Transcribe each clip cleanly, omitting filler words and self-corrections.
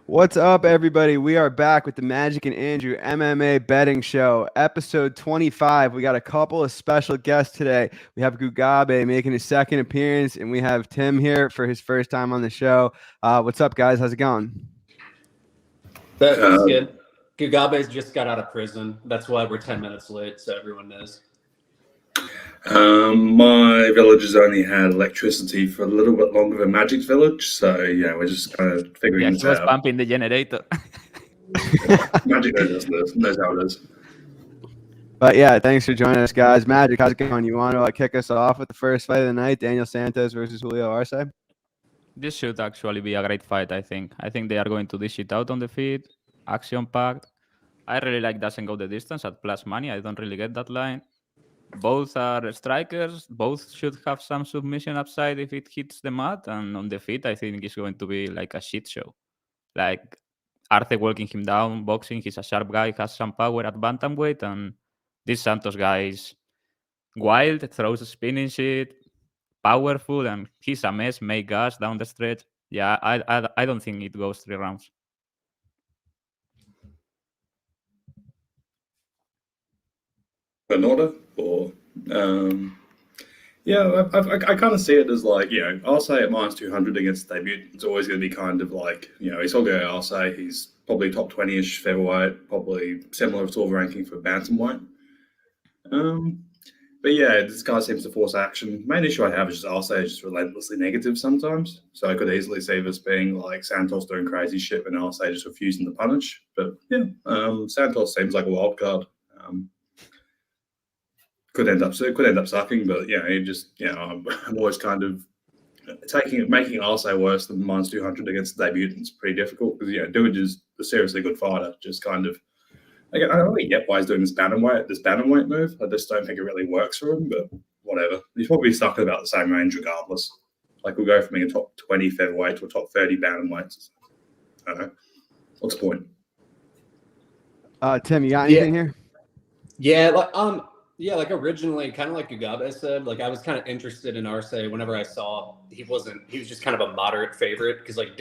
What's up, everybody? We are back with the Magic and Andrew MMA betting show, episode 25. We got a couple of special guests today. We have Gugabe making his second appearance, and we have Tim here for his first time on the show. What's up, guys? How's it going? That's good. Gugabe's just got out of prison. That's why we're 10 minutes late, so everyone knows. My village has only had electricity for a little bit longer than Magic's village, so yeah, we're just kind of figuring this he was out. pumping the generator. Magic knows how it is. But yeah, thanks for joining us, guys. Magic, how's it going? You want to kick us off with the first fight of the night, Daniel Santos versus Julio Arce? This should actually be a great fight, I think. I think they are going to dish it out on the feet, action-packed. I really like doesn't go the distance at plus money. I don't really get that line. Both are strikers. Both should have some submission upside if it hits the mat. And on the feet, I think it's going to be like a shit show. Like Arce walking him down, boxing. He's a sharp guy, has some power at bantamweight. And this Santos guy is wild, throws a spinning shit, powerful, and he's a mess, make gas down the stretch. Yeah, I don't think it goes 3 rounds. In order, or yeah, I kind of see it as like, I'll say at minus 200 against the debut, it's always going to be kind of like, he's all good. I'll say he's probably top 20-ish featherweight, probably similar to the ranking for bantamweight. But yeah, this guy seems to force action. Main issue I have is I'll say it's just relentlessly negative sometimes. So I could easily see this being like Santos doing crazy shit and I'll say just refusing to punish. But yeah, Santos seems like a wild card. Could end up sucking, but he just I'm always kind of making Arce worse than minus 200 against the debutants pretty difficult because Dude is a seriously good fighter. Just kind of I don't really get why he's doing this bantamweight move. I just don't think it really works for him, but whatever. He's probably stuck in about the same range regardless. Like we'll go from being a top 20 featherweight to a top 30 bantamweight. I don't know. What's the point? Tim, you got anything here? Yeah, like originally, kind of like Gugabe said, like I was kind of interested in Arce whenever I saw he was just kind of a moderate favorite because like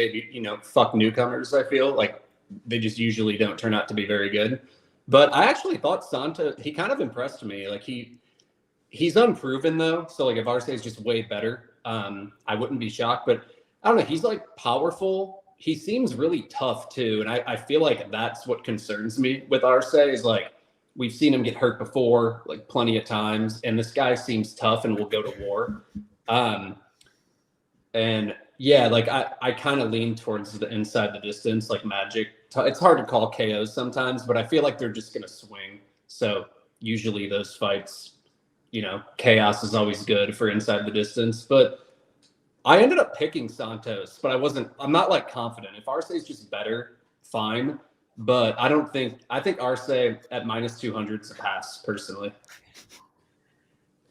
fuck newcomers. I feel like they just usually don't turn out to be very good. But I actually thought Santos, he kind of impressed me. Like he's unproven though, so like if Arce is just way better, I wouldn't be shocked. But I don't know, he's like powerful. He seems really tough too, and I feel like that's what concerns me with Arce is like. We've seen him get hurt before, like plenty of times, and this guy seems tough and will go to war. And yeah, like I kind of lean towards the inside the distance, like Magic. It's hard to call KOs sometimes, but I feel like they're just gonna swing. So usually those fights, chaos is always good for inside the distance. But I ended up picking Santos, but I'm not like confident. If Arce is just better, fine. But I think Arce at minus 200 is a pass, personally.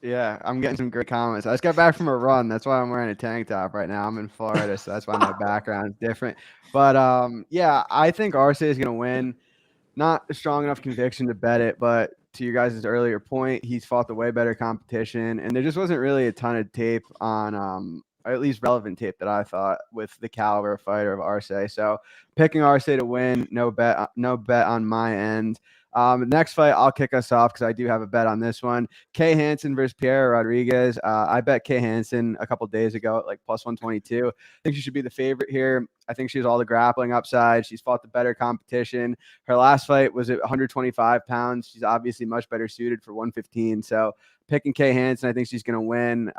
Yeah, I'm getting some great comments. I just got back from a run. That's why I'm wearing a tank top right now. I'm in Florida, so that's why my background is different. But yeah, I think Arce is going to win. Not a strong enough conviction to bet it, but to your guys' earlier point, he's fought the way better competition, and there just wasn't really a ton of tape on or at least relevant tape that I thought with the caliber of fighter of Arce. So picking Arce to win, no bet on my end. Next fight, I'll kick us off because I do have a bet on this one. Hansen versus Rodrigues. I bet Hansen a couple days ago at like plus 122. I think she should be the favorite here. I think she has all the grappling upside. She's fought the better competition. Her last fight was at 125 pounds. She's obviously much better suited for 115. So picking Hansen, I think she's going to win.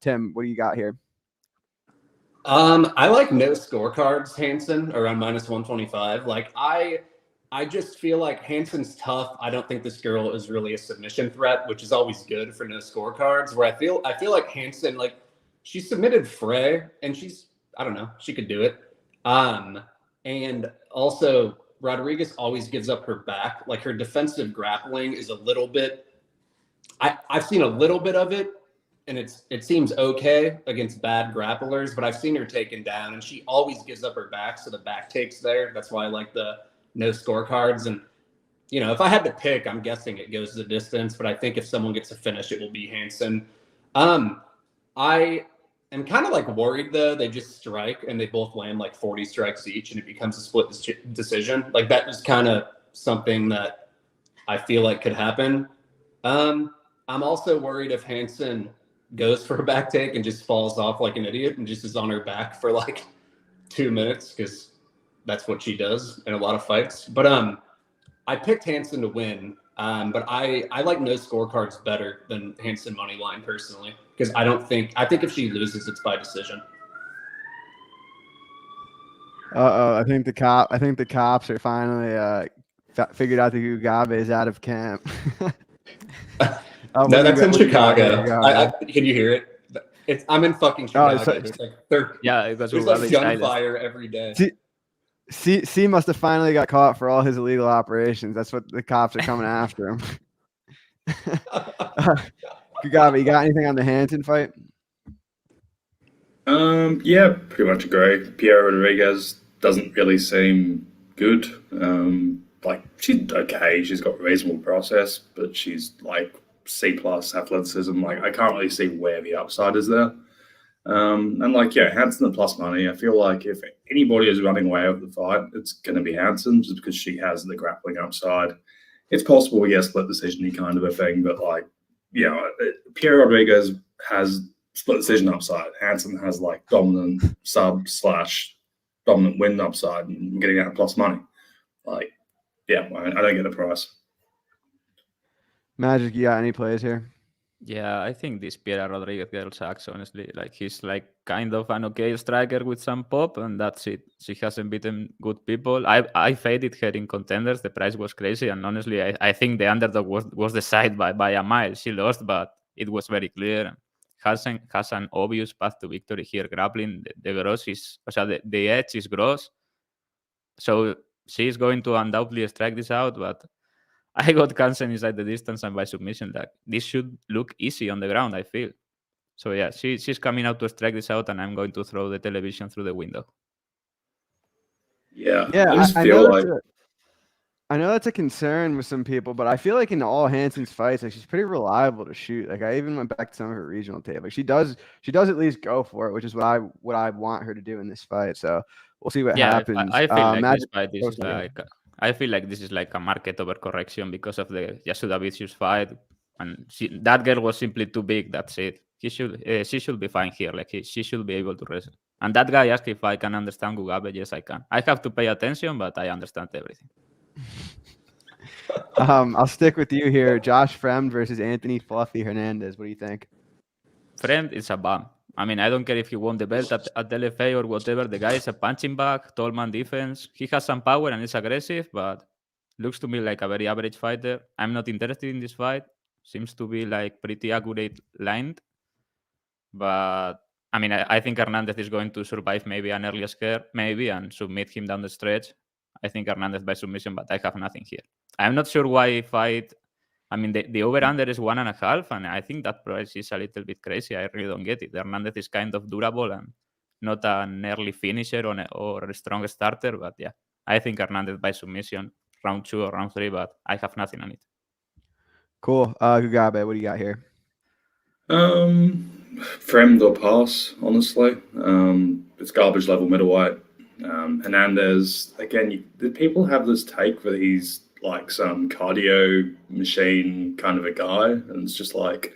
Tim, what do you got here? I like no scorecards Hansen around minus 125. Like I just feel like Hansen's tough. I don't think this girl is really a submission threat, which is always good for no scorecards. Where I feel like Hansen, like she submitted Frey and I don't know, she could do it. And also Rodrigues always gives up her back. Like her defensive grappling is a little bit, I've seen a little bit of it. And it seems okay against bad grapplers, but I've seen her taken down, and she always gives up her back, so the back take's there. That's why I like the no scorecards. And, if I had to pick, I'm guessing it goes the distance, but I think if someone gets a finish, it will be Hansen. I am kind of like worried though. They just strike and they both land like 40 strikes each, and it becomes a split decision. Like that is kind of something that I feel like could happen. I'm also worried if Hansen goes for a back take and just falls off like an idiot and just is on her back for like 2 minutes, because that's what she does in a lot of fights. But I picked Hansen to win. But I like no scorecards better than Hansen money line personally, because I think if she loses, it's by decision. I think the cops are finally figured out the Gugabe is out of camp. No, that's in Chicago. Can you hear it? I'm in fucking Chicago. There's like gunfire every day. C must have finally got caught for all his illegal operations. That's what the cops are coming after him. Gugabe, you got anything on the Hansen fight? Yeah, pretty much agree. Rodrigues doesn't really seem good. Like she's okay. She's got reasonable process, but she's like C+ athleticism. Like I can't really see where the upside is there. And like, yeah, Hansen at plus money. I feel like if anybody is running away with the fight, it's going to be Hansen, just because she has the grappling upside. It's possible we get a split decision kind of a thing, but like, you know, Rodrigues has split decision upside. Hansen has like dominant sub/dominant win upside, and getting out plus money. Like, yeah, I don't get the price. Magic, you got any plays here? Yeah, I think this Rodrigues girl sucks, honestly. Like, he's like kind of an okay striker with some pop, and that's it. She hasn't beaten good people. I faded her in contenders. The price was crazy, and honestly, I think the underdog was the side by a mile. She lost, but it was very clear. Hansen has an obvious path to victory here. Grappling, the gross is, the edge is gross. So she's going to undoubtedly strike this out, but I got Hansen inside the distance and by submission. Like, this should look easy on the ground, I feel. So yeah, she's coming out to strike this out, and I'm going to throw the television through the window. Yeah, I know that's a concern with some people, but I feel like in all Hansen's fights, like she's pretty reliable to shoot. Like I even went back to some of her regional tape. Like she does at least go for it, which is what I want her to do in this fight. So we'll see what happens. I feel like this fight is like. I feel like this is like a market overcorrection because of the Yasudavicius fight, and that girl was simply too big. That's it. She should be fine here. Like she should be able to wrestle. And that guy asked if I can understand Gugabe. Yes, I can. I have to pay attention, but I understand everything. I'll stick with you here. Josh Fremd versus Anthony Fluffy Hernandez. What do you think? Fremd is a bum. I mean, I don't care if he won the belt at LFA or whatever. The guy is a punching bag, tall man defense. He has some power and is aggressive, but looks to me like a very average fighter. I'm not interested in this fight. Seems to be like pretty accurate lined. But I mean, I think Hernandez is going to survive maybe an early scare, maybe, and submit him down the stretch. I think Hernandez by submission, but I have nothing here. I'm not sure why fight. I mean, the over-under is 1.5, and I think that price is a little bit crazy. I really don't get it. Hernandez is kind of durable and not an early finisher or a strong starter, but yeah, I think Hernandez by submission, round 2 or round 3, but I have nothing on it. Cool. Gugabe, what do you got here? Fremd or pass, honestly. It's garbage level middleweight. Hernandez, again, people have this take that he's like some cardio machine kind of a guy, and it's just like,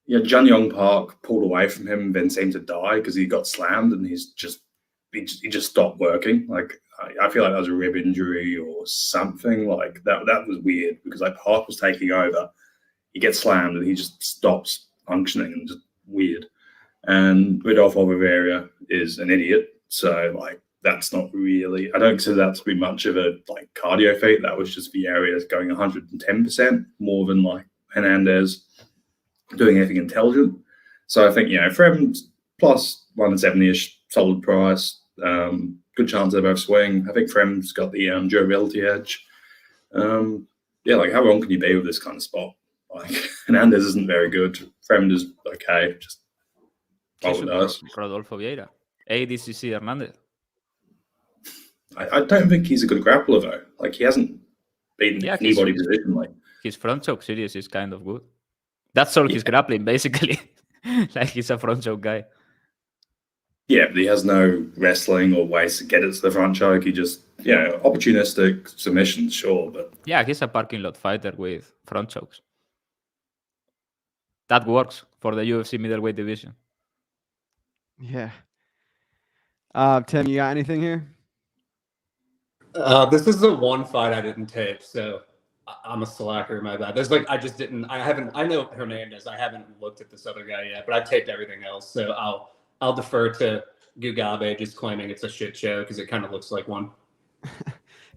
yeah, Jun Yong Park pulled away from him, then seemed to die because he got slammed, and he just stopped working. Like I feel like that was a rib injury or something like that. That was weird because like Park was taking over, he gets slammed and he just stops functioning, and just weird. And Rodolfo Rivera is an idiot, so like. That's not really, I don't consider that to be much of a like cardio feat. That was just Vieira's going 110% more than like Hernandez doing anything intelligent. So I think, you know, Fremd plus 170-ish, solid price, good chance they both swing. I think Fremd's got the durability edge. Yeah, like how wrong can you be with this kind of spot? Like Hernandez isn't very good. Fremd is okay, just roll the dice. Rodolfo Vieira, ADCC Hernandez. I don't think he's a good grappler though. Like he hasn't beaten anybody positionally. His front choke series is kind of good. That's all his grappling basically. Like he's a front choke guy. Yeah, but he has no wrestling or ways to get it to the front choke. He just, opportunistic submissions, sure, but Yeah, he's a parking lot fighter with front chokes. That works for the UFC middleweight division. Yeah. Tim, you got anything here? This is the one fight I didn't tape, so I'm a slacker. My bad. There's I just didn't. I know Hernandez. I haven't looked at this other guy yet, but I taped everything else. So I'll defer to Gugabe just claiming it's a shit show because it kind of looks like one.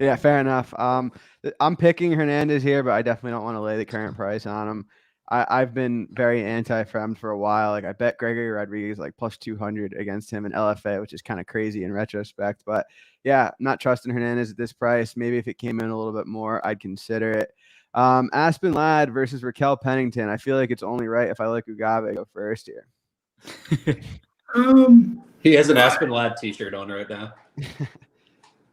Yeah, fair enough. I'm picking Hernandez here, but I definitely don't want to lay the current price on him. I've been very anti-Fremd for a while. Like I bet Gregory Rodrigues like plus 200 against him in LFA, which is kind of crazy in retrospect. But yeah, not trusting Hernandez at this price. Maybe if it came in a little bit more, I'd consider it. Aspen Ladd versus Raquel Pennington. I feel like it's only right if I let Gugabe go first here. He has an Aspen Ladd t-shirt on right now.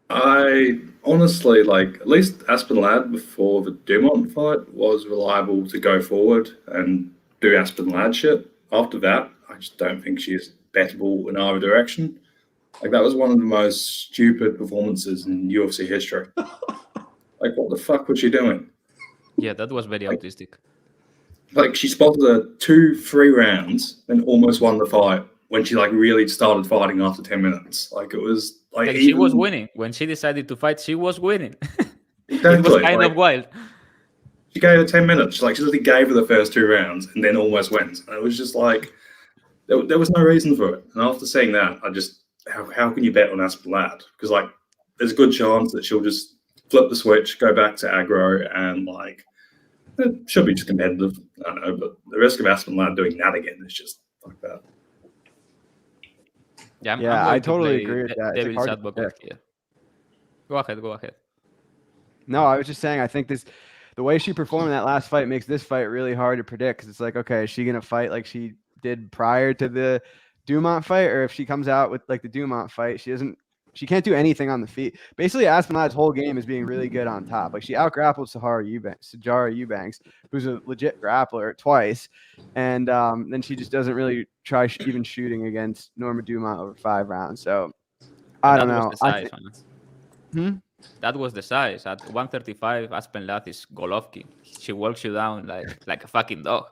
I honestly at least Aspen Ladd before the Dumont fight was reliable to go forward and do Aspen Ladd shit. After that, I just don't think she's bettable in either direction. That was one of the most stupid performances in UFC history. What the fuck was she doing? Yeah, that was very autistic. She spotted her 2-3 rounds and almost won the fight when she really started fighting after 10 minutes. It was she was winning. When she decided to fight, she was winning. Exactly. It was kind of wild. She gave her 10 minutes. She literally gave her the first 2 rounds and then almost wins. And it was just there was no reason for it. And after saying that, I just, how can you bet on Aspen Ladd? Because there's a good chance that she'll just flip the switch, go back to aggro, and it should be just competitive. I don't know, but the risk of Aspen Ladd doing that again is just like that. Yeah, I totally agree with that. Devil's advocate here. Go ahead. No, I was just saying, I think the way she performed in that last fight makes this fight really hard to predict because it's okay, is she going to fight like she did prior to the Dumont fight? Or if she comes out with the Dumont fight, she can't do anything on the feet. Basically, Aspen Ladd's whole game is being really good on top. She out-grappled Sijara Eubanks, who's a legit grappler, twice. And then she just doesn't really try even shooting against Norma Dumont over 5 rounds. So, I don't know. That was the size. At 135, Aspen Ladd is Golovkin. She walks you down like a fucking dog.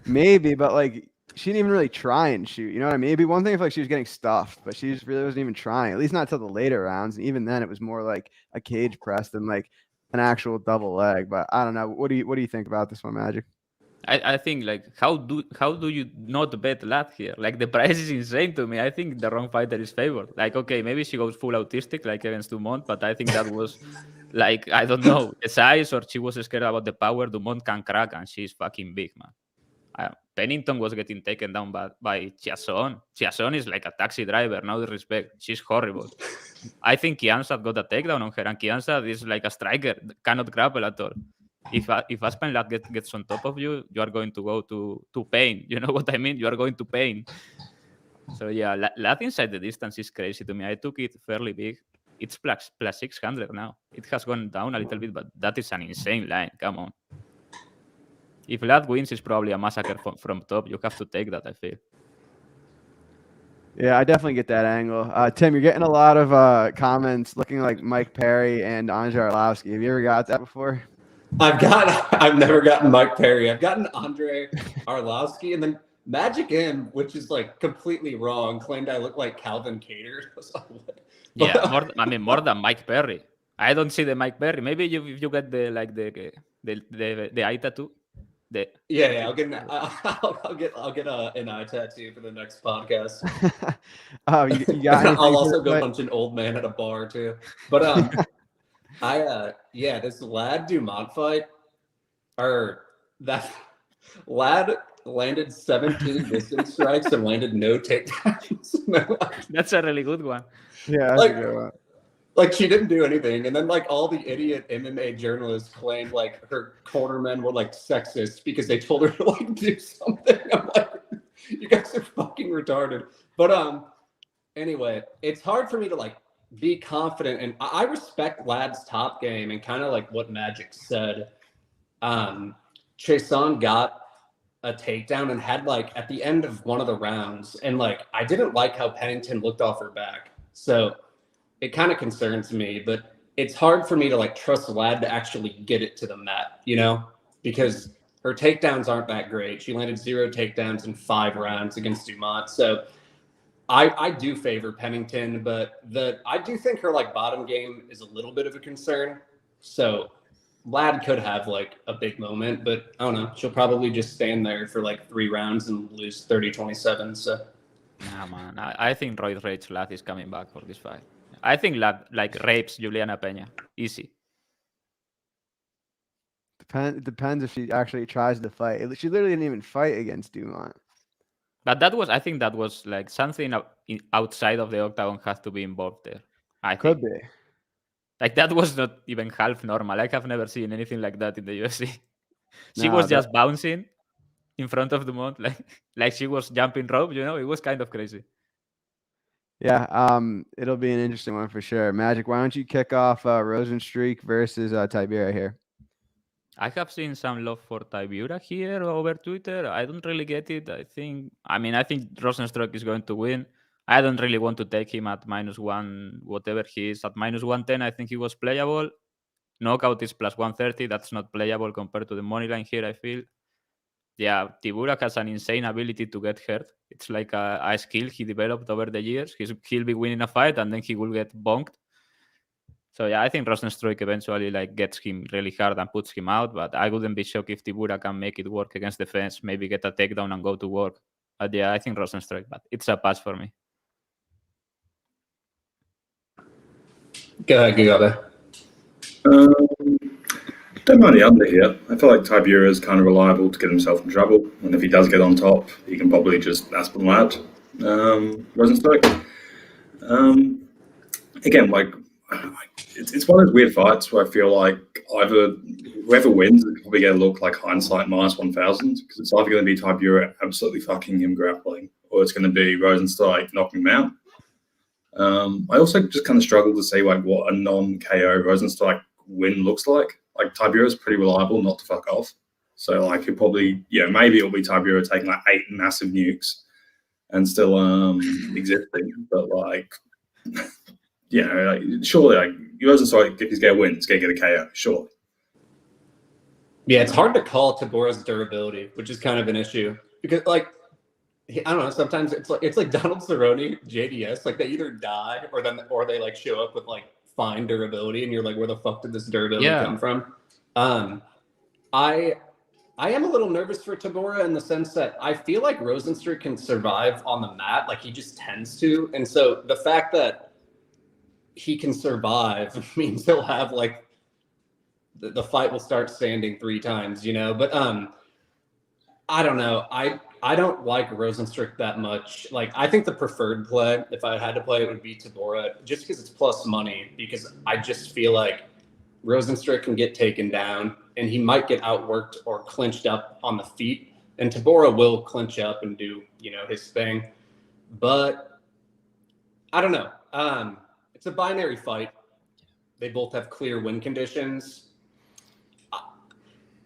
Maybe, but she didn't even really try and shoot. You know what I mean? It'd be one thing if she was getting stuffed, but she just really wasn't even trying. At least not till the later rounds. And even then, it was more like a cage press than an actual double leg. But I don't know. What do you think about this one, Magic? I think how do you not bet Ladd here? The price is insane to me. I think the wrong fighter is favored. Okay, maybe she goes full autistic against Dumont, but I think that was I don't know, the size, or she was scared about the power. Dumont can crack, and she's fucking big, man. Pennington was getting taken down by Chiasson. Chiasson is like a taxi driver, no disrespect. She's horrible. I think Kianzad got a takedown on her, and Kianzad is like a striker, cannot grapple at all. If Aspen Ladd gets on top of you, you are going to go to pain. You know what I mean? You are going to pain. So yeah, Ladd inside the distance is crazy to me. I took it fairly big. It's plus 600 now. It has gone down a little bit, but that is an insane line. Come on. If Ladd wins, it's probably a massacre from top. You have to take that, I feel. Yeah, I definitely get that angle. Tim, you're getting a lot of comments looking like Mike Perry and Andre Arlovsky. Have you ever got that before? I've never gotten Mike Perry. I've gotten Andre Arlovsky, and then Magic M, which is completely wrong, claimed I look like Calvin Cater. Yeah, more than Mike Perry. I don't see the Mike Perry. Maybe if you get the eye tattoo. Yeah, I'll get an eye tattoo for the next podcast. You got I'll also go punch an old man at a bar too. But this Ladd Dumont fight, or that Ladd landed 17 distance strikes and landed no takedowns. That's a really good one. Yeah, that's a good one. She didn't do anything, and then all the idiot MMA journalists claimed her cornermen were sexist because they told her to do something. I'm you guys are fucking retarded. But anyway, it's hard for me to be confident, and I respect Ladd's top game and kind of what Magic said. Chason got a takedown and had like at the end of one of the rounds, and like I didn't like how Pennington looked off her back. So it kind of concerns me, but it's hard for me to like trust Lad to actually get it to the mat, you know, because her takedowns aren't that great. She landed 0 takedowns in 5 rounds against Dumont. So I do favor Pennington, but I do think her like bottom game is a little bit of a concern. So Lad could have like a big moment, but I don't know. She'll probably just stand there for like 3 rounds and lose 30-27. So Nah, man. I think Roy Rage Lad is coming back for this fight. I think Lad like rapes Juliana Peña. Easy. Depends if she actually tries to fight. She literally didn't even fight against Dumont. But I think that was like something outside of the octagon has to be involved there. I Could think. be. Like that was not even half normal. I have never seen anything like that in the UFC. She No, was just bouncing in front of Dumont, like she was jumping rope. You know, it was kind of crazy. Yeah, it'll be an interesting one for sure. Magic, why don't you kick off Rosenstruik versus Tybura here? I have seen some love for Tybura here over Twitter. I don't really get it. I think Rosenstruik is going to win. I don't really want to take him at -1, whatever he is. At -110, I think he was playable. Knockout is +130. That's not playable compared to the money line here, I feel. Yeah, Tybura has an insane ability to get hurt. It's like a skill he developed over the years. He'll be winning a fight and then he will get bonked. So yeah, I think Rosenstruik eventually like gets him really hard and puts him out. But I wouldn't be shocked if Tybura can make it work against the fence, maybe get a takedown and go to work. But yeah, I think Rosenstruik, but it's a pass for me. go ahead, Gugabe. Don't mind the under here. I feel like Tybura is kind of reliable to get himself in trouble, and if he does get on top, he can probably just Aspen Lad. Rosenstruik. Again, like it's one of those weird fights where I feel like either whoever wins will probably get a look like hindsight -1000 because it's either going to be Tybura absolutely fucking him grappling, or it's going to be Rosenstruik knocking him out. I also just kind of struggle to see like what a non-KO Rosenstruik win looks like. Like Tybura is pretty reliable not to fuck off. So like he'll probably, maybe it'll be Tybura taking like 8 massive nukes and still existing. But like, surely like Rosenstruik, if he's gonna win, he's gonna get a KO, surely. Yeah, it's hard to call Tybura's durability, which is kind of an issue because like I don't know. Sometimes it's like Donald Cerrone, JDS. Like they either die or they like show up with like fine durability, and you're like, where the fuck did this durability come from? I am a little nervous for Tybura in the sense that I feel like Rosenstruik can survive on the mat, like he just tends to, and so the fact that he can survive means he'll have like the fight will start standing 3 times, you know. But I don't know. I don't like Rosenstruik that much. Like, I think the preferred play, if I had to play, it would be Tybura, just because it's plus money. Because I just feel like Rosenstruik can get taken down, and he might get outworked or clinched up on the feet. And Tybura will clinch up and do, his thing. But I don't know. It's a binary fight. They both have clear win conditions.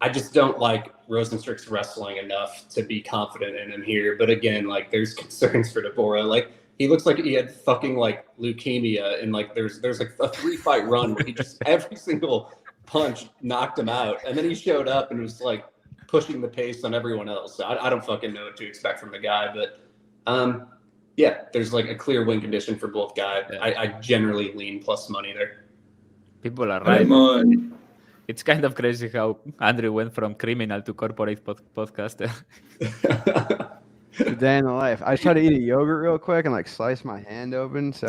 I just don't like Rosenstruik's wrestling enough to be confident in him here. But again, like there's concerns for Tybura. Like he looks like he had fucking like leukemia, and like there's like a 3-fight run where he just every single punch knocked him out, and then he showed up and was like pushing the pace on everyone else. So I don't fucking know what to expect from the guy. But there's like a clear win condition for both guys. Yeah. I generally lean plus money there. People are right. It's kind of crazy how Andrew went from criminal to corporate podcaster. The day in the life. I tried to eat a yogurt real quick and like slice my hand open. So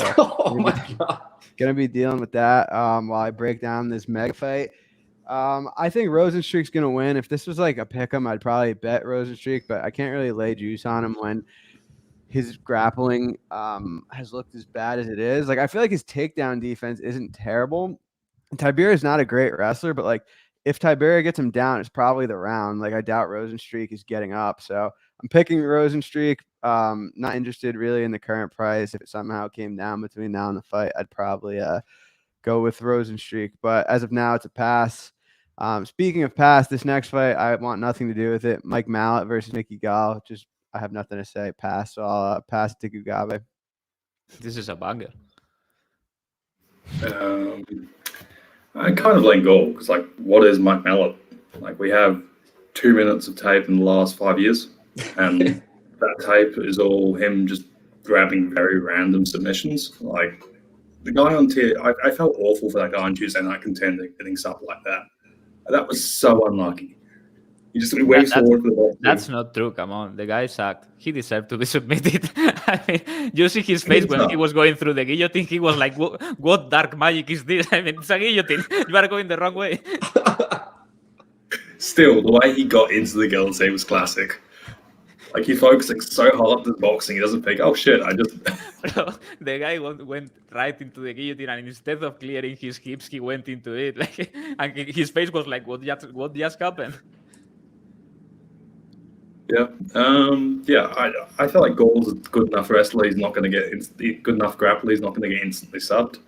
my God. Gonna be dealing with that while I break down this mega fight. I think Rosenstruik's gonna win. If this was like a pick'em, I'd probably bet Rosenstruik, but I can't really lay juice on him when his grappling has looked as bad as it is. Like I feel like his takedown defense isn't terrible. Tybura is not a great wrestler, but like if Tybura gets him down, it's probably the round. Like I doubt Rosenstruik is getting up. So I'm picking Rosenstruik. Not interested really in the current price. If it somehow came down between now and the fight, I'd probably go with Rosenstruik. But as of now, it's a pass. Speaking of pass, this next fight, I want nothing to do with it. Mike Malott versus Mickey Gall. Just, I have nothing to say. Pass. So I'll pass to Gugabe. This is a banger. I kind of lean Gall because, like, what is Mike Malott? Like, we have 2 minutes of tape in the last 5 years, and that tape is all him just grabbing very random submissions. Like, the guy on tier, I felt awful for that guy on Tuesday Night Contender getting something like that. That was so unlucky. He just waves forward for the ball. That's not true. Come on, the guy sucked. He deserved to be submitted. I mean, you see his face when he was going through the guillotine. He was like, "What dark magic is this?" I mean, it's a guillotine. You are going the wrong way. Still, the way he got into the guillotine was classic. Like, he's focusing so hard on boxing, he doesn't think, "Oh shit, I just." Bro, the guy went right into the guillotine, and instead of clearing his hips, he went into it. Like, and his face was like, "What just happened?" Yeah, I feel like Gall's a good enough wrestler. He's not going to get good enough grappler. He's not going to get instantly subbed.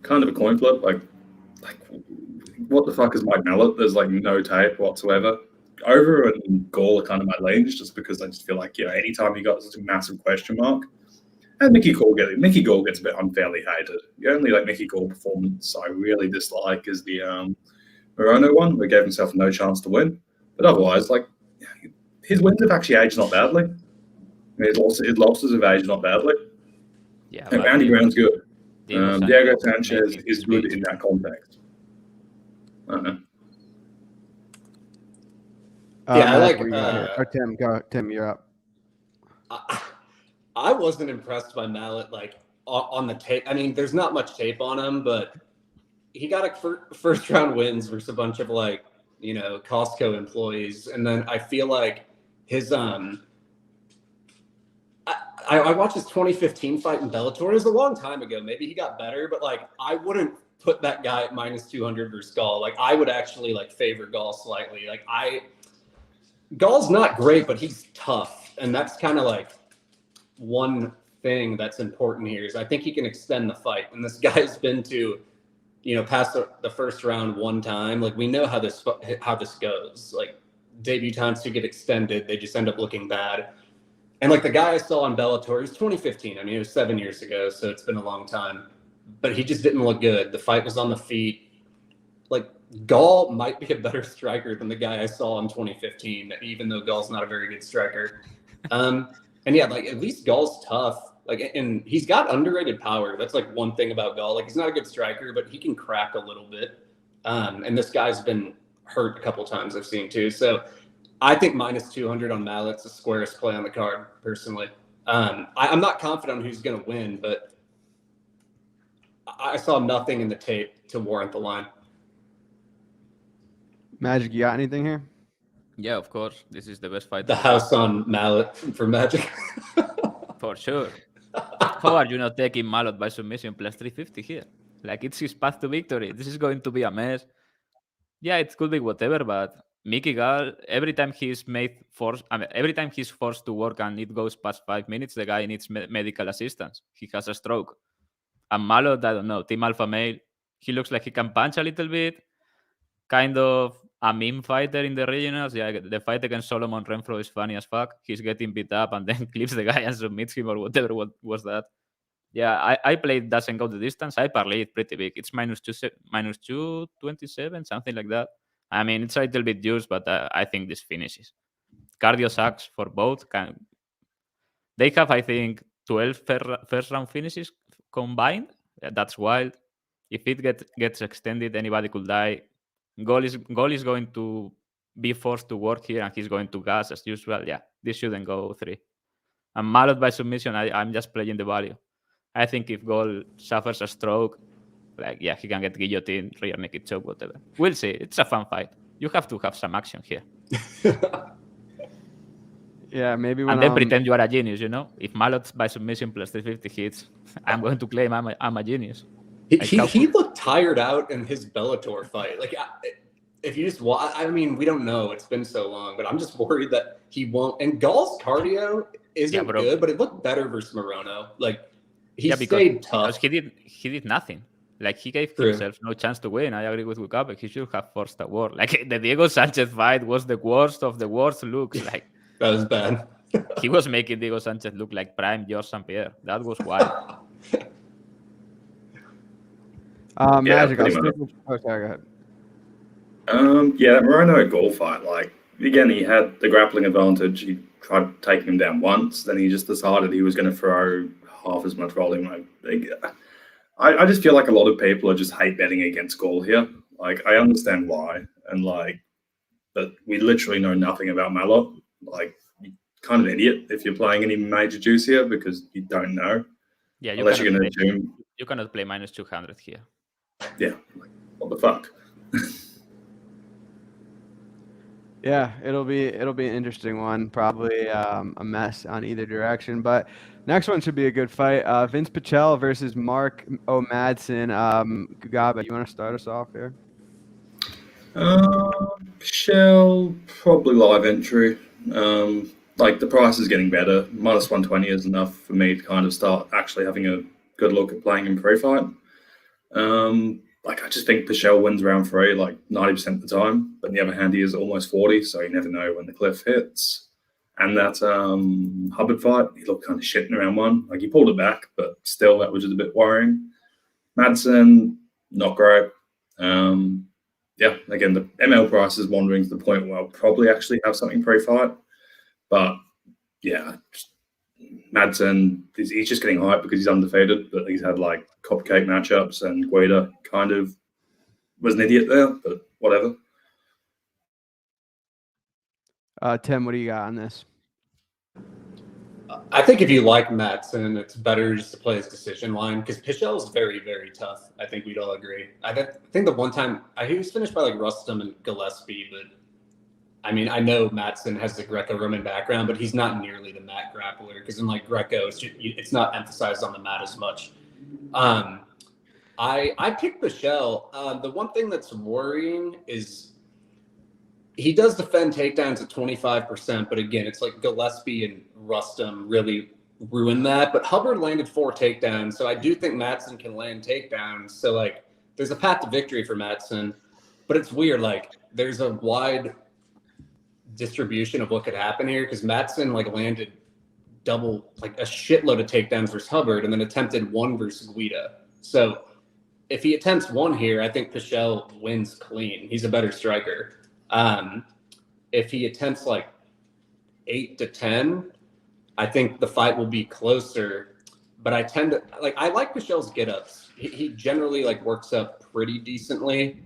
Kind of a coin flip. Like, what the fuck is Mike Malott? There's like no tape whatsoever. Over and Gall are kind of my lanes, just because I just feel like, anytime you got such a massive question mark, and Mickey Gall gets a bit unfairly hated. The only Mickey Gall performance I really dislike is the Morono one, where he gave himself no chance to win. But otherwise, his wins have actually aged not badly. His losses have aged not badly. Yeah, and Randy Brown's good. Diego Sanchez is good in that context. I don't know. I like. Tim, go. Tim, you're up. I wasn't impressed by Malott on the tape. I mean, there's not much tape on him, but he got first round wins versus a bunch of Costco employees, and then I feel like his I watched his 2015 fight in Bellator. It was a long time ago. Maybe he got better, but I wouldn't put that guy at minus 200 versus Gall. I would actually favor Gall slightly. Gall's not great, but he's tough, and that's kind of one thing that's important here is I think he can extend the fight. And this guy's been to past the first round one time. We know how this goes. Debutants who get extended, they just end up looking bad. And the guy I saw on Bellator, it was 2015. I mean, it was 7 years ago, so it's been a long time. But he just didn't look good. The fight was on the feet. Gall might be a better striker than the guy I saw in 2015, even though Gall's not a very good striker. And yeah, at least Gall's tough. And he's got underrated power. That's one thing about Gall. He's not a good striker, but he can crack a little bit. And this guy's been hurt a couple times I've seen too. So I think minus 200 on Malott's the squarest play on the card, personally. I'm not confident on who's going to win, but I saw nothing in the tape to warrant the line. Magic, you got anything here? Yeah, of course. This is the best fight. The house on Malott for Magic. For sure. How are you not taking Malott by submission plus 350 here? It's his path to victory. This is going to be a mess. Yeah, it could be whatever, but Mickey Gall, every time he's forced to work and it goes past 5 minutes, the guy needs medical assistance. He has a stroke. And Malott, I don't know, Team Alpha Male, he looks like he can punch a little bit. Kind of a meme fighter in the regionals. Yeah, the fight against Solomon Renfro is funny as fuck. He's getting beat up and then clips the guy and submits him or whatever. What was that? Yeah, I played doesn't go the distance. I parlay it pretty big. It's minus 227, something like that. I mean, it's a little bit juice, but I think this finishes. Cardio sucks for both. They have, I think, 12 first round finishes combined. That's wild. If it gets extended, anybody could die. Gall is going to be forced to work here, and he's going to gas as usual. Yeah, this shouldn't go 3. And Malott by submission, I'm just playing the value. I think if Gall suffers a stroke, he can get guillotine, rear naked choke, whatever. We'll see. It's a fun fight. You have to have some action here. Yeah, maybe. And then pretend you are a genius, If Malott by submission plus 350 hits, I'm going to claim I'm a genius. He looked tired out in his Bellator fight. If you just watch, I mean, we don't know. It's been so long, but I'm just worried that he won't. And Gall's cardio isn't good, but it looked better versus Morono. He stayed tough. Because he did nothing. Like, he gave True. himself no chance to win. I agree with Gugabe. He should have forced a war. Like, the Diego Sanchez fight was the worst of the worst looks. Like, That was bad. he was making Diego Sanchez look like prime George St. Pierre. That was wild. Magic. I'll pretty stick much. with. Oh, sorry, go ahead. That Moreno Gall fight, like, again, he had the grappling advantage. He tried taking him down once, then he just decided he was going to throw half as much rolling. I just feel like a lot of people are just hate betting against Gall here. Like, I understand why, and but we literally know nothing about Malott. Like, you're kind of an idiot if you're playing any major juice here because you don't know. Yeah, Unless you're going to assume. You cannot play minus 200 here. Yeah, like, what the fuck? Yeah, it'll be an interesting one. Probably a mess on either direction. But next one should be a good fight. Vince Pichel versus Mark Madsen. Gugabe, you want to start us off here? Shell, probably live entry. Like, the price is getting better. Minus 120 is enough for me to kind of start actually having a good look at playing in pre-fight. Like, I just think Pichel wins round 3 like 90% of the time. But on the other hand, he is almost 40, so you never know when the cliff hits. And that Hubbard fight, he looked kind of shit in round 1. Like, he pulled it back, but still, that was just a bit worrying. Madsen, not great. Yeah, again, the ML price is wandering to the point where I'll probably actually have something pre-fight. But, yeah, Madsen, he's just getting hyped because he's undefeated, but he's had, like, cupcake matchups, and Guida kind of was an idiot there, but whatever. Tim, what do you got on this? I think if you like Madsen, it's better just to play his decision line because Pichel is very, very tough. I think we'd all agree. I think the one time he was finished by like Rustam and Gillespie, but I mean, I know Madsen has the Greco-Roman background, but he's not nearly the mat grappler because in like Greco, it's not emphasized on the mat as much. I picked Pichel. The one thing that's worrying is he does defend takedowns at 25%, but again, it's like Gillespie and Rustam really ruined that. But Hubbard landed 4 takedowns, so I do think Madsen can land takedowns. So like, there's a path to victory for Madsen, but it's weird. Like, there's a wide distribution of what could happen here because Madsen like landed double, like a shitload of takedowns versus Hubbard, and then attempted 1 versus Guida. So if he attempts 1 here, I think Pichel wins clean. He's a better striker. If he attempts like 8 to 10, I think the fight will be closer. But I tend to I like Pichel's get-ups. He generally like works up pretty decently,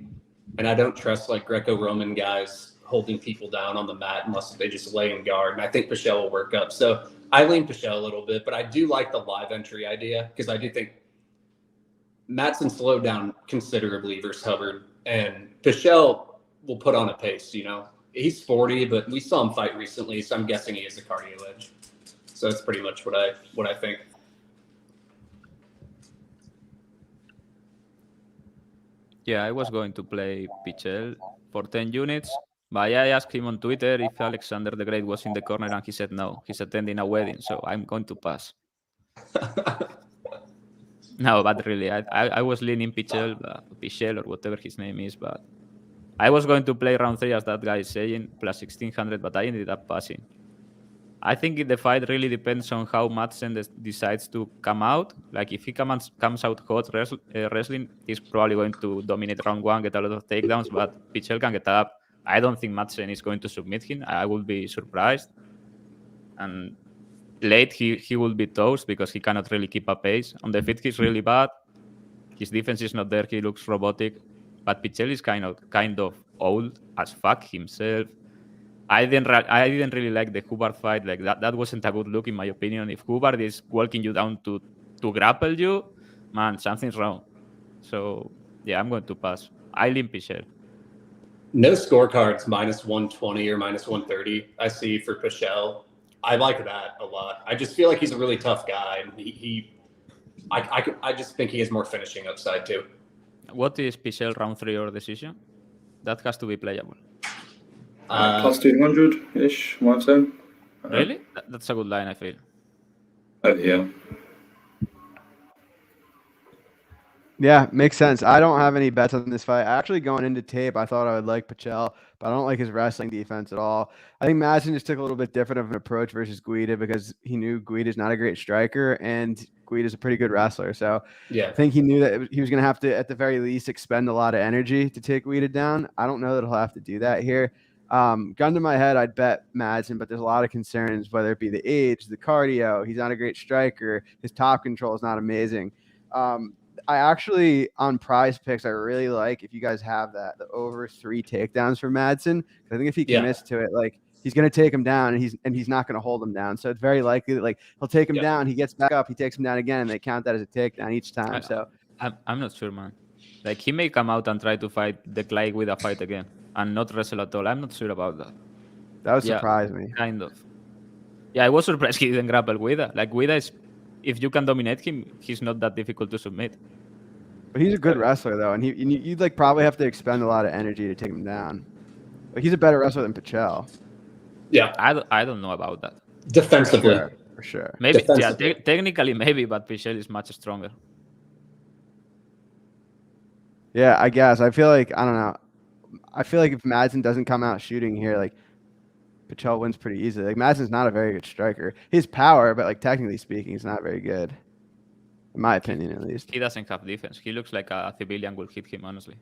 and I don't trust like Greco-Roman guys holding people down on the mat unless they just lay in guard. And I think Pichel will work up. So I lean Pichel a little bit, but I do like the live entry idea because I do think Madsen slowed down considerably versus Hubbard, and Pichel will put on a pace, you know. He's 40, but we saw him fight recently, so I'm guessing he has a cardio edge. So that's pretty much what I think. Yeah, I was going to play Pichel for 10 units, but I asked him on Twitter if Alexander the Great was in the corner, and he said no. He's attending a wedding, so I'm going to pass. No, but really, I was leaning Pichel or whatever his name is, but I was going to play round 3 as that guy is saying, plus 1600, but I ended up passing. I think the fight really depends on how Madsen decides to come out. Like, if he comes out hot wrestling, he's probably going to dominate round 1, get a lot of takedowns, but Pichel can get up. I don't think Madsen is going to submit him. I would be surprised. And late, he will be toast because he cannot really keep a pace. On the feet, he's really bad. His defense is not there. He looks robotic. But Pichel is kind of old as fuck himself. I didn't really like the Hubbard fight. Like, that wasn't a good look in my opinion. If Hubbard is walking you down to grapple you, man, something's wrong. So yeah, I'm going to pass. I lean Pichel. No scorecards minus 120 or minus 130 I see for Pichel. I like that a lot. I just feel like he's a really tough guy. And I just think he has more finishing upside too. What is Pichel round 3 or decision? That has to be playable. Plus 200-ish, might say. Really? That's a good line, I feel. Over here. Yeah, makes sense. I don't have any bets on this fight. Actually, going into tape, I thought I would like Pichel, but I don't like his wrestling defense at all. I think Madsen just took a little bit different of an approach versus Guida because he knew Guida's not a great striker and Guida's a pretty good wrestler. So Yeah. I think he knew that he was going to have to, at the very least, expend a lot of energy to take Guida down. I don't know that he'll have to do that here. Gun to my head, I'd bet Madsen, but there's a lot of concerns, whether it be the age, the cardio. He's not a great striker. His top control is not amazing. I actually, on Prize Picks, I really like, if you guys have that, the over 3 takedowns for Madsen. I think if he commits to it, like, he's going to take him down, and he's not going to hold him down. So it's very likely that, like, he'll take him down, he gets back up, he takes him down again, and they count that as a takedown each time. I'm not sure, man. Like, he may come out and try to fight the Clay with a fight again and not wrestle at all. I'm not sure about that. That would surprise me. Kind of. Yeah, I was surprised he didn't grapple Guida. Like, Guida is, if you can dominate him, he's not that difficult to submit. But he's a good wrestler, though, and you'd like probably have to expend a lot of energy to take him down. But he's a better wrestler than Pichel. Yeah, I don't know about that. Defensively, for sure. Maybe, technically maybe, but Pichel is much stronger. Yeah, I guess. I feel like, I don't know. I feel like if Madsen doesn't come out shooting here, like, Pichel wins pretty easily. Like, Madsen's not a very good striker. His power, but, like, technically speaking, he's not very good. In my opinion, at least. He doesn't have defense. He looks like a civilian will hit him, honestly.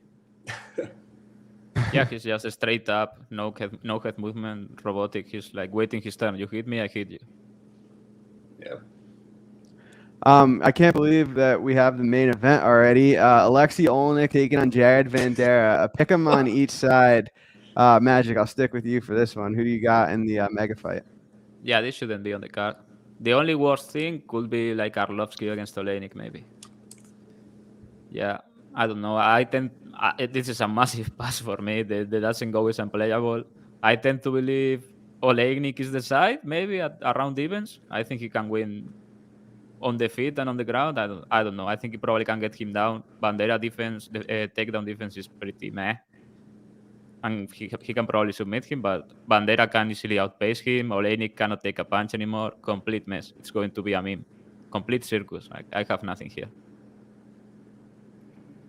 Yeah, he's just straight up, no head movement, robotic. He's like waiting his turn. You hit me, I hit you. Yeah. I can't believe that we have the main event already. Alexei Oleinik taking on Jared Vanderaa. Pick them on each side. Magic, I'll stick with you for this one. Who do you got in the mega fight? Yeah, this shouldn't be on the card. The only worst thing could be like Arlovsky against Oleinik, maybe. Yeah, I don't know. This is a massive pass for me. The doesn't go is unplayable. I tend to believe Oleinik is the side, maybe at around evens. I think he can win on the feet and on the ground. I don't know. I think he probably can get him down. Vanderaa defense, the takedown defense is pretty meh. And he can probably submit him, but Vanderaa can easily outpace him. Oleinik cannot take a punch anymore. Complete mess. It's going to be a meme. Complete circus. I have nothing here.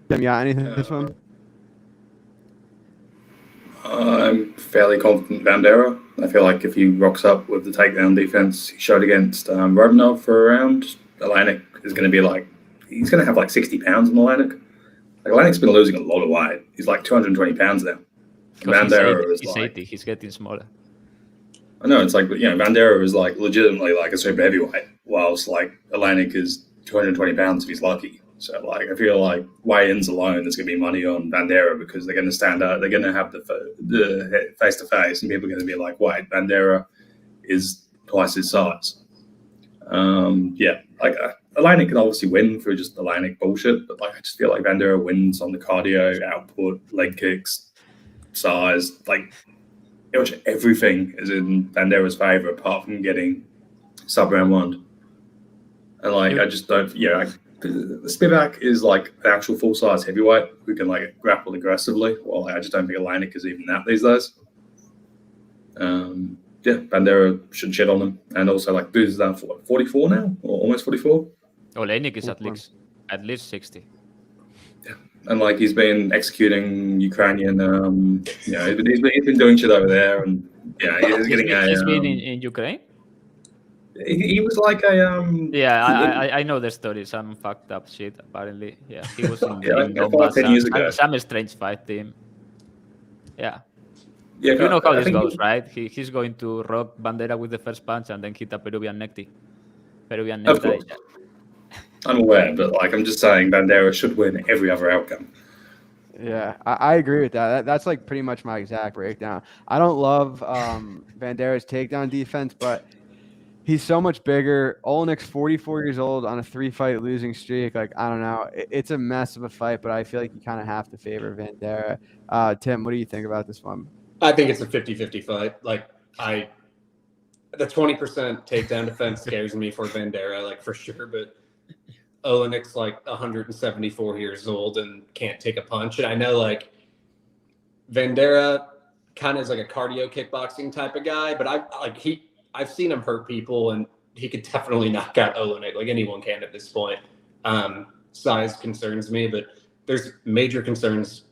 Tim, you got anything this one? I'm fairly confident Vanderaa. I feel like if he rocks up with the takedown defense he showed against Romanov for a round, Oleinik is going to be like, he's going to have like 60 pounds on Oleinik. Like, Oleinik's been losing a lot of weight. He's like 220 pounds now. Vanderaa is like 80. He's getting smaller. I know, it's like, you know, Vanderaa is like legitimately like a super heavyweight, whilst like Oleinik is 220 pounds if he's lucky. So like, I feel like weigh-ins alone, there's going to be money on Vanderaa because they're going to stand out. They're going to have the face-to-face, and people are going to be like, wait, Vanderaa is twice his size. Yeah, like Oleinik can obviously win for just Oleinik bullshit, but like I just feel like Vanderaa wins on the cardio, output, leg kicks, size, like pretty much everything is in Vandeera's favor apart from getting sub-round 1. And like, I just don't, the Spivak is like an actual full-size heavyweight who can like grapple aggressively. Well, like, I just don't think Oleinik is even that these days. Vanderaa should shit on him. And also like Booz is down for 44 now, or almost 44. Oleinik is at least 60. And like he's been executing Ukrainian, he's been doing shit over there, and he's getting He's been in Ukraine. He was like a I know the story. Some fucked up shit apparently. Yeah, he was in like 10 years ago. Some strange fight team. Yeah. Yeah, you know how this goes, right? He's going to rock Vanderaa with the first punch and then hit a Peruvian necktie. Of course. I'm aware, but like I'm just saying, Vanderaa should win every other outcome. Yeah, I agree with that. That's like pretty much my exact breakdown. I don't love Vandeera's takedown defense, but he's so much bigger. Oleinik's 44 years old on a 3-fight losing streak. Like, I don't know. It's a mess of a fight, but I feel like you kind of have to favor Vanderaa. Tim, what do you think about this one? I think it's a 50-50 fight. Like, the 20% takedown defense scares me for Vanderaa, like for sure, but Oleinik's like 174 years old and can't take a punch. And I know like Vanderaa kind of is like a cardio kickboxing type of guy, but I've seen him hurt people and he could definitely knock out Oleinik like anyone can at this point. size concerns me, but there's major concerns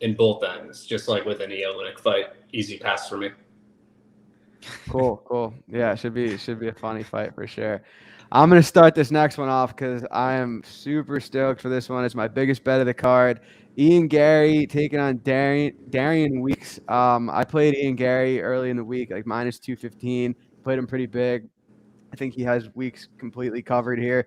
in both ends, just like with any Oleinik fight. Easy pass for me. Cool. Yeah, it should be a funny fight for sure. I'm gonna start this next one off because I am super stoked for this one. It's my biggest bet of the card. Ian Gary taking on Darian Weeks. I played Ian Gary early in the week, like minus 215. Played him pretty big. I think he has Weeks completely covered here.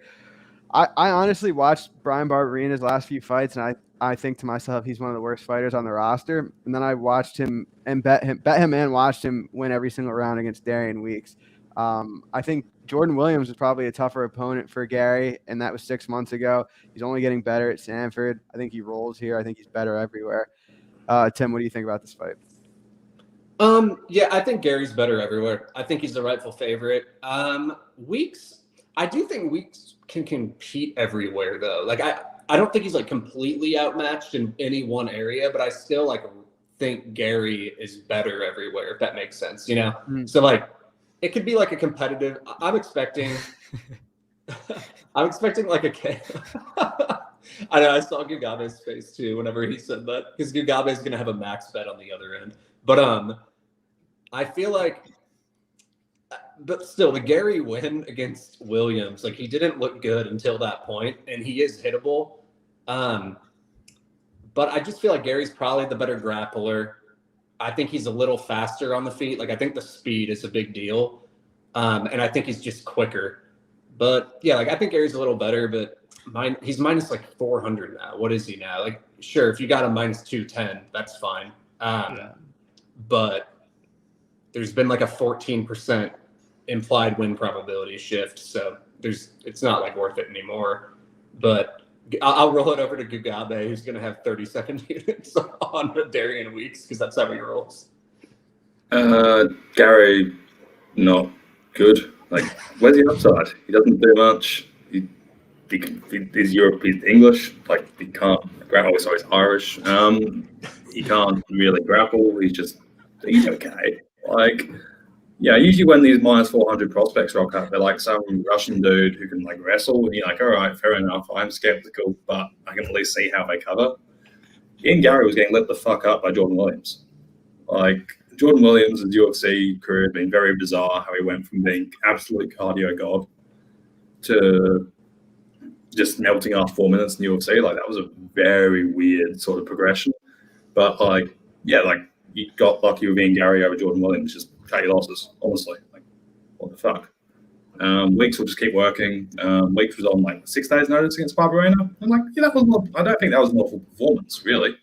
I honestly watched Brian Barberina's last few fights, and I think to myself he's one of the worst fighters on the roster. And then I watched him and bet him and watched him win every single round against Darian Weeks. I think Jordan Williams is probably a tougher opponent for Gary, and that was 6 months ago. He's only getting better at Sanford. I think he rolls here. I think he's better everywhere. Tim, what do you think about this fight? Yeah, I think Gary's better everywhere. I think he's the rightful favorite. Weeks, I do think Weeks can compete everywhere though. Like I don't think he's like completely outmatched in any one area, but I still like think Gary is better everywhere, if that makes sense, you know? So like it could be like a competitive, I'm expecting like a I know I saw Gugabe's face too whenever he said that, because Gugabe is gonna have a max bet on the other end. But I feel like, but still, the Gary win against Williams, like he didn't look good until that point, and he is hittable. But I just feel like Gary's probably the better grappler. I think he's a little faster on the feet. Like I think the speed is a big deal, and I think he's just quicker. But yeah, like I think Gary's a little better, but he's minus like 400 now. What is he now? Like sure, if you got a minus 210, that's fine. But there's been like a 14% implied win probability shift, so it's not like worth it anymore. But I'll roll it over to Gugabe, who's going to have 30-second units on Darian Weeks, because that's how he rolls. Gary, not good. Like, where's the upside? He doesn't do much. He's European English. Like, he can't grapple. So he's Irish. He can't really grapple. He's okay. Like, yeah, usually when these minus 400 prospects rock up, they're like some Russian dude who can like wrestle, and you're like, all right, fair enough. I'm skeptical, but I can at least see how they cover. Ian Gary was getting lit the fuck up by Jordan Williams. Like, Jordan Williams' UFC career has been very bizarre, how he went from being absolute cardio god to just melting after 4 minutes in UFC. Like, that was a very weird sort of progression. But like, yeah, like you got lucky with Ian Gary over Jordan Williams, just cut your losses, honestly. Like, what the fuck? Weeks will just keep working. Weeks was on like 6 days notice against Barberina. I'm like, yeah, I don't think that was an awful performance, really.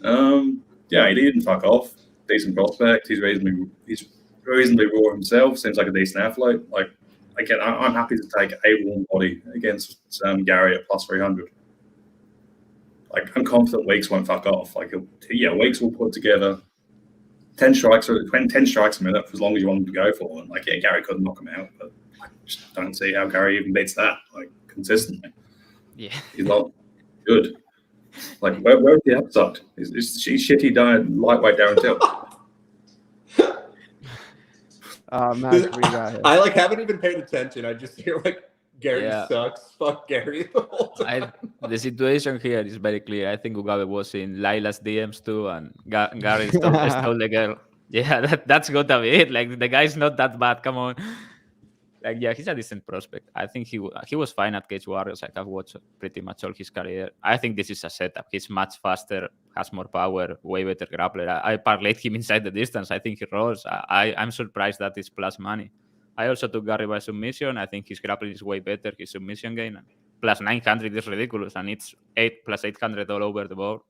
Yeah, he didn't fuck off. Decent prospect. He's reasonably raw himself. Seems like a decent athlete. Like, again, I'm happy to take a warm body against Gary at plus 300. Like, I'm confident Weeks won't fuck off. Like, Weeks will put together 10 strikes a minute for as long as you want him to go for. And like, yeah, Gary couldn't knock him out, but I just don't see how Gary even beats that, like, consistently. Yeah. He's not good. Like, where's the upside? He's shitty lightweight Darren Till. Max, what do you got here? I like haven't even paid attention. I just hear like Gary sucks. Fuck Gary the whole time. The situation here is very clear. I think Gugabe was in Laila's DMs too, and Gary stole the girl. Yeah, that's got to be it. Like, the guy's not that bad. Come on. Like, yeah, he's a decent prospect. I think he was fine at Cage Warriors. I've watched pretty much all his career. I think this is a setup. He's much faster, has more power, way better grappler. I parlayed him inside the distance. I think he rolls. I'm surprised that is plus money. I also took Gary by submission. I think his grappling is way better. His submission gain. Plus 900 is ridiculous, and it's plus 800 all over the board.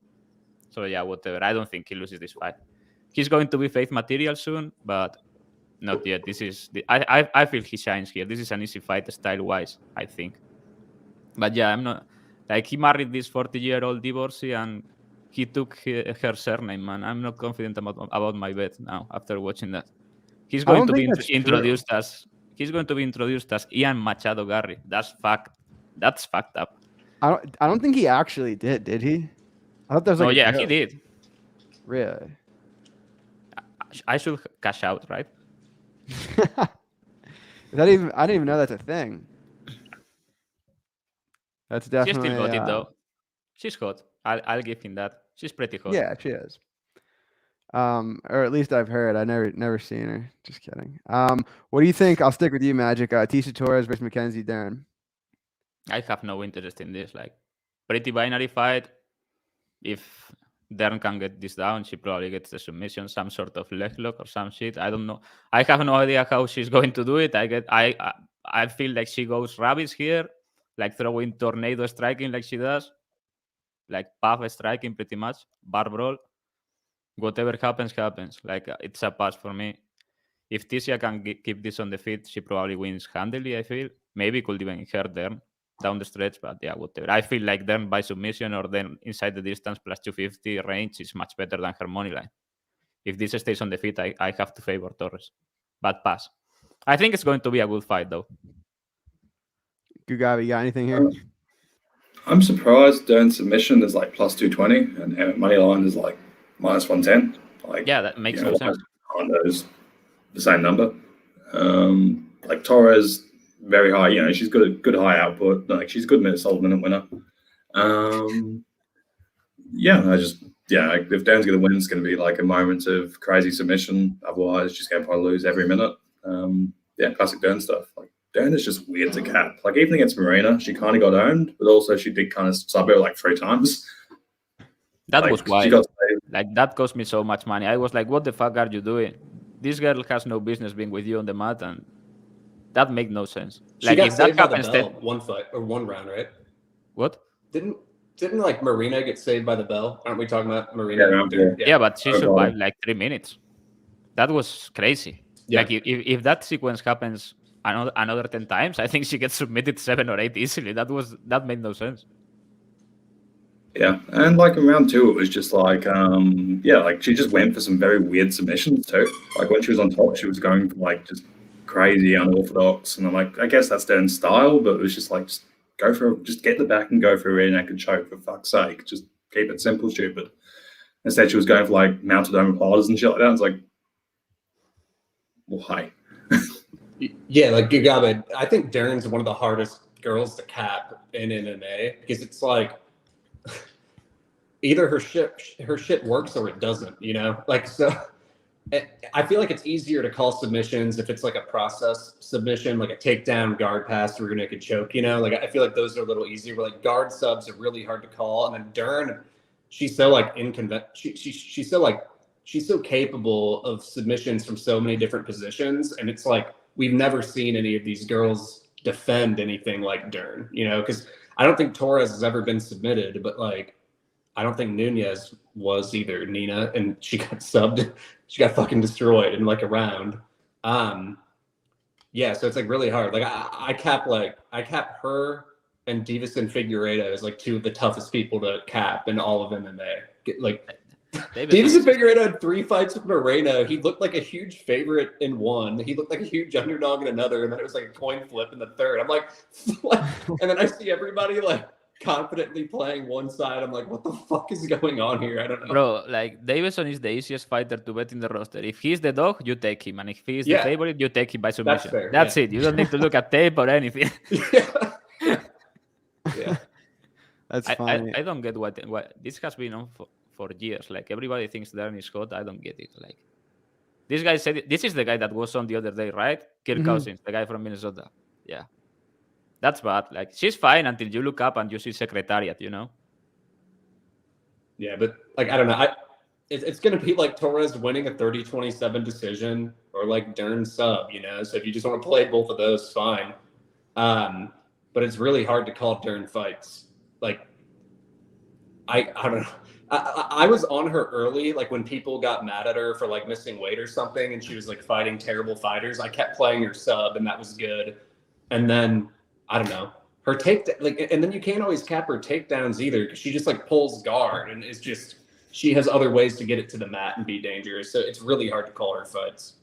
So yeah, whatever. I don't think he loses this fight. He's going to be faith material soon, but not yet. I feel he shines here. This is an easy fight style-wise, I think. But yeah, I'm not... Like, he married this 40-year-old divorcee, and he took her surname, man. I'm not confident about my bet now after watching that. He's going to be introduced as Ian Machado Gary. That's fucked up. I don't think he actually did he? I thought that was like he did. Really? I should cash out, right? I didn't even know that's a thing. That's She's definitely still got it though. She's hot. I'll give him that. She's pretty hot. yeah, she is. Or at least I've heard. I never seen her. Just kidding. What do you think? I'll stick with you, Magic. Tisha Torres versus Mackenzie Dern. I have no interest in this. Like, pretty binary fight. If Dern can get this down, she probably gets the submission, some sort of leg lock or some shit. I don't know. I have no idea how she's going to do it. I feel like she goes rabbits here, like throwing tornado striking like she does, like puff striking pretty much, bar brawl. Whatever happens, happens. Like it's a pass for me. If Tisha can keep this on the feet, she probably wins handily, I feel. Maybe could even hurt Dern down the stretch, but yeah, whatever. I feel like Dern by submission or then inside the distance plus 250 range is much better than her money line. If this stays on the feet, I have to favor Torres. But pass. I think it's going to be a good fight, though. Gugabe, you got anything here? I'm surprised Dern's submission is like plus 220 and money line is like minus 110. Like, yeah, that makes no sense. On those, the same number. Like Torres, very high. You know, she's good high output. Like she's a good solid minute winner. If Dern's going to win, it's going to be like a moment of crazy submission. Otherwise, she's going to probably lose every minute. Classic Dern stuff. Like Dern is just weird to cap. Like even against Marina, she kind of got owned, but also she did kind of sub her like 3 times. That was wild. Like that cost me so much money. I was like, "What the fuck are you doing? This girl has no business being with you on the mat," and that made no sense. She got saved by the bell one fight or one round, right? What? Didn't like Marina get saved by the bell? Aren't we talking about Marina? Yeah, but she survived like 3 minutes. That was crazy. Yeah. Like if that sequence happens another 10 times, I think she gets submitted 7 or 8 easily. That made no sense. Yeah, and like in round 2, it was just like, like she just went for some very weird submissions too. Like when she was on top, she was going for like just crazy unorthodox, and I'm like, I guess that's Dern's style, but it was just like, just get the back and go for a rear neck and choke for fuck's sake. Just keep it simple, stupid. Instead, she was going for like mounted omoplatas and shit like that. It's like, why? Yeah, like Gugabe, I think Dern's one of the hardest girls to cap in MMA because it's like either her shit works or it doesn't, you know? Like, so I feel like it's easier to call submissions if it's like a process submission, like a takedown, guard pass, rear naked choke, you know? Like, I feel like those are a little easier, but like guard subs are really hard to call. And then Dern, she's so like she's so capable of submissions from so many different positions. And it's like, we've never seen any of these girls defend anything like Dern, you know? Because I don't think Torres has ever been submitted, but like, I don't think Nunez was either, Nina, and she got subbed. She got fucking destroyed in like a round. So it's like really hard. Like I cap her and Davison Figueiredo as like 2 of the toughest people to cap in all of MMA. Like Davison Figueiredo had 3 fights with Moreno. He looked like a huge favorite in 1. He looked like a huge underdog in another, and then it was like a coin flip in the 3rd. I'm like, what? And then I see everybody like confidently playing one side. I'm like, what the fuck is going on here? I don't know. Bro, like Davison is the easiest fighter to bet in the roster. If he's the dog, you take him. And if he's the favorite, you take him by submission. That's it. You don't need to look at tape or anything. Yeah. That's funny. I don't get what this has been on for years. Like everybody thinks Dern is hot. I don't get it. Like this guy said this is the guy that was on the other day, right? Kirk Cousins, the guy from Minnesota. Yeah. That's bad. Like she's fine until you look up and you see Secretariat, you know? Yeah, but like I don't know. It's gonna be like Torres winning a 30-27 decision or like Dern sub, you know. So if you just want to play both of those, fine. But it's really hard to call Dern fights. Like I don't know. I was on her early, like when people got mad at her for like missing weight or something, and she was like fighting terrible fighters. I kept playing her sub, and that was good. And then I don't know, her and then you can't always cap her takedowns either because she just like pulls guard and it's just she has other ways to get it to the mat and be dangerous. So it's really hard to call her fights.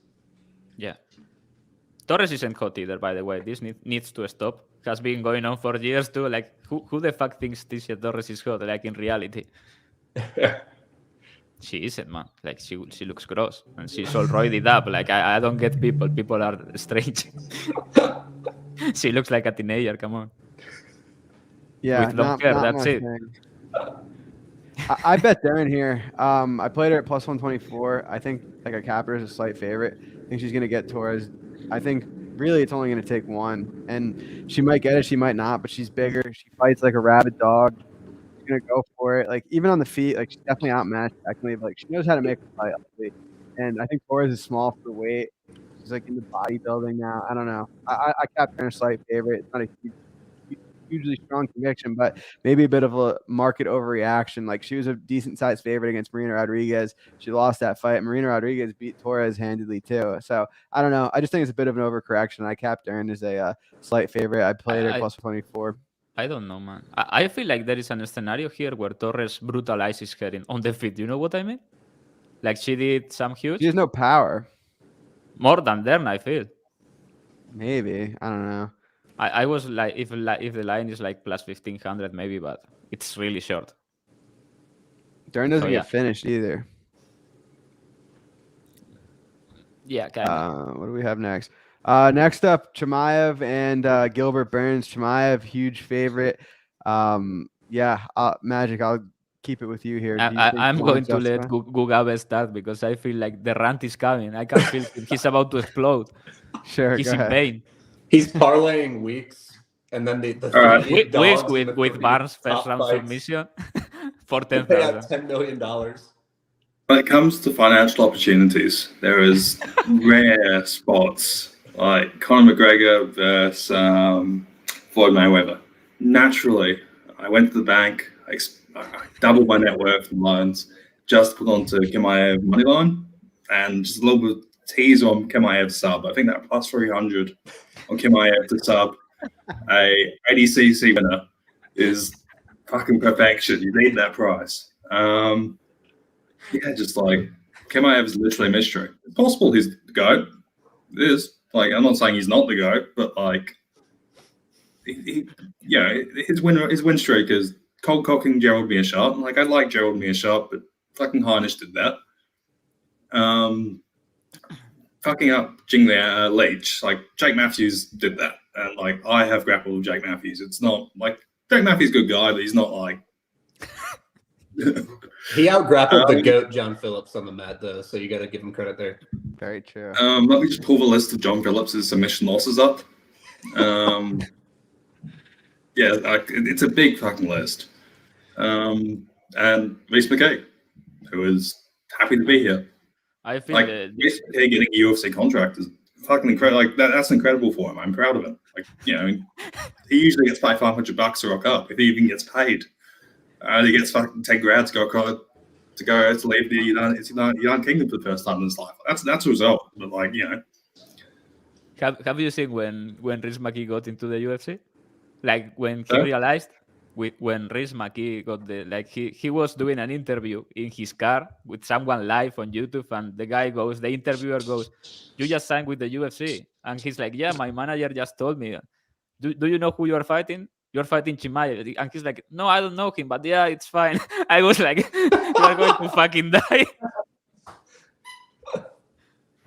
Yeah. Torres isn't hot either, by the way. This needs to stop. Has been going on for years too. Like who the fuck thinks Tisha Torres is hot? Like in reality. She isn't, man. Like she looks gross and she's all roided up. Like I don't get people. People are strange. She looks like a teenager. Come on. Yeah, with long not hair. not That's my it. thing. I bet Dern here. I played her at plus 124. I think like a capper is a slight favorite. I think she's gonna get Torres. I think really it's only gonna take one, and she might get it, she might not, but she's bigger. She fights like a rabid dog. She's gonna go for it. Like even on the feet, like she's definitely outmatched technically, but like she knows how to make a fight. Obviously. And I think Torres is small for the weight. She's like into bodybuilding now. I don't know. I capped her in a slight favorite. It's not a hugely strong conviction, but maybe a bit of a market overreaction. Like she was a decent sized favorite against Marina Rodrigues. She lost that fight. Marina Rodrigues beat Torres handedly too. So I don't know. I just think it's a bit of an overcorrection. I capped Dern as a slight favorite. I played her plus 24. I don't know, man. I feel like there is a scenario here where Torres brutalizes her on the feet. You know what I mean? Like she did some huge. She has no power. More than Dern, I feel. Maybe. I don't know. I was like, if the line is like plus 1500, maybe, but it's really short. Dern doesn't get finished either. Yeah, kind of. What do we have next? Next up, Chimaev and Gilbert Burns. Chimaev, huge favorite. Magic, I'll keep it with you here. I'm going to let Gugabe start because I feel like the rant is coming. I can feel he's about to explode. Sure, he's in pain. He's parlaying weeks, and then the weeks with Barnes first round submission for 10,000. $10 million. When it comes to financial opportunities, there is rare spots like Conor McGregor versus Floyd Mayweather. Naturally, I went to the bank, I doubled my net worth in loans, just put onto Chimaev moneyline, and just a little bit of tease on Chimaev sub. I think that plus 300 on Chimaev to sub a 80cc winner is fucking perfection. You need that price. Just like Chimaev is literally a mystery. It's possible he's the GOAT. It is. Like, I'm not saying he's not the GOAT, but like, his win streak is cold cocking Gerald Meerschaert. Like, I like Gerald Meerschaert, but fucking Heinisch did that. Fucking up Jing Leach. Like, Jake Matthews did that. And like, I have grappled with Jake Matthews. It's not like Jake Matthews is a good guy, but he's not like. He out-grappled the GOAT John Phillips on the mat, though, so you got to give him credit there. Very true. Let me just pull the list of John Phillips' submission losses up. It's a big fucking list. And Reece McKay, who is happy to be here. I feel like Reece McKay getting a UFC contract is fucking incredible. Like that's incredible for him. I'm proud of him. Like he usually gets paid $500 to rock up if he even gets paid. He gets fucking 10 grand to leave the United Kingdom for the first time in his life. That's a result. But like have you seen when Reece McKay got into the UFC? Like when he realized when Reece McKay got he was doing an interview in his car with someone live on YouTube, and the interviewer goes, "You just signed with the UFC," and he's like, "Yeah, my manager just told me." Do you know who you are fighting? You're fighting Chimaev. And he's like, "No, I don't know him, but yeah, it's fine." I was like, "You are going to fucking die."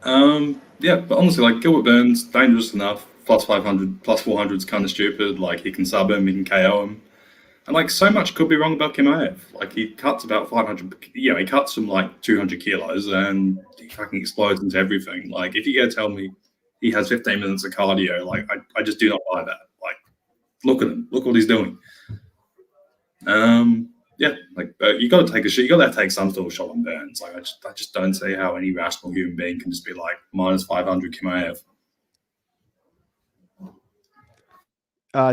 But honestly, like Gilbert Burns, dangerous enough. Plus 500, plus 400 is kind of stupid. Like he can sub him, he can KO him. And like so much could be wrong about Chimaev. Like he cuts about 500, he cuts from like 200 kilos and he fucking explodes into everything. Like if you're going to tell me he has 15 minutes of cardio, like I just do not buy that. Like look at him, look what he's doing. You got to take a shot. You got to take some sort of shot on Burns. Like I just don't see how any rational human being can just be like minus 500 Chimaev.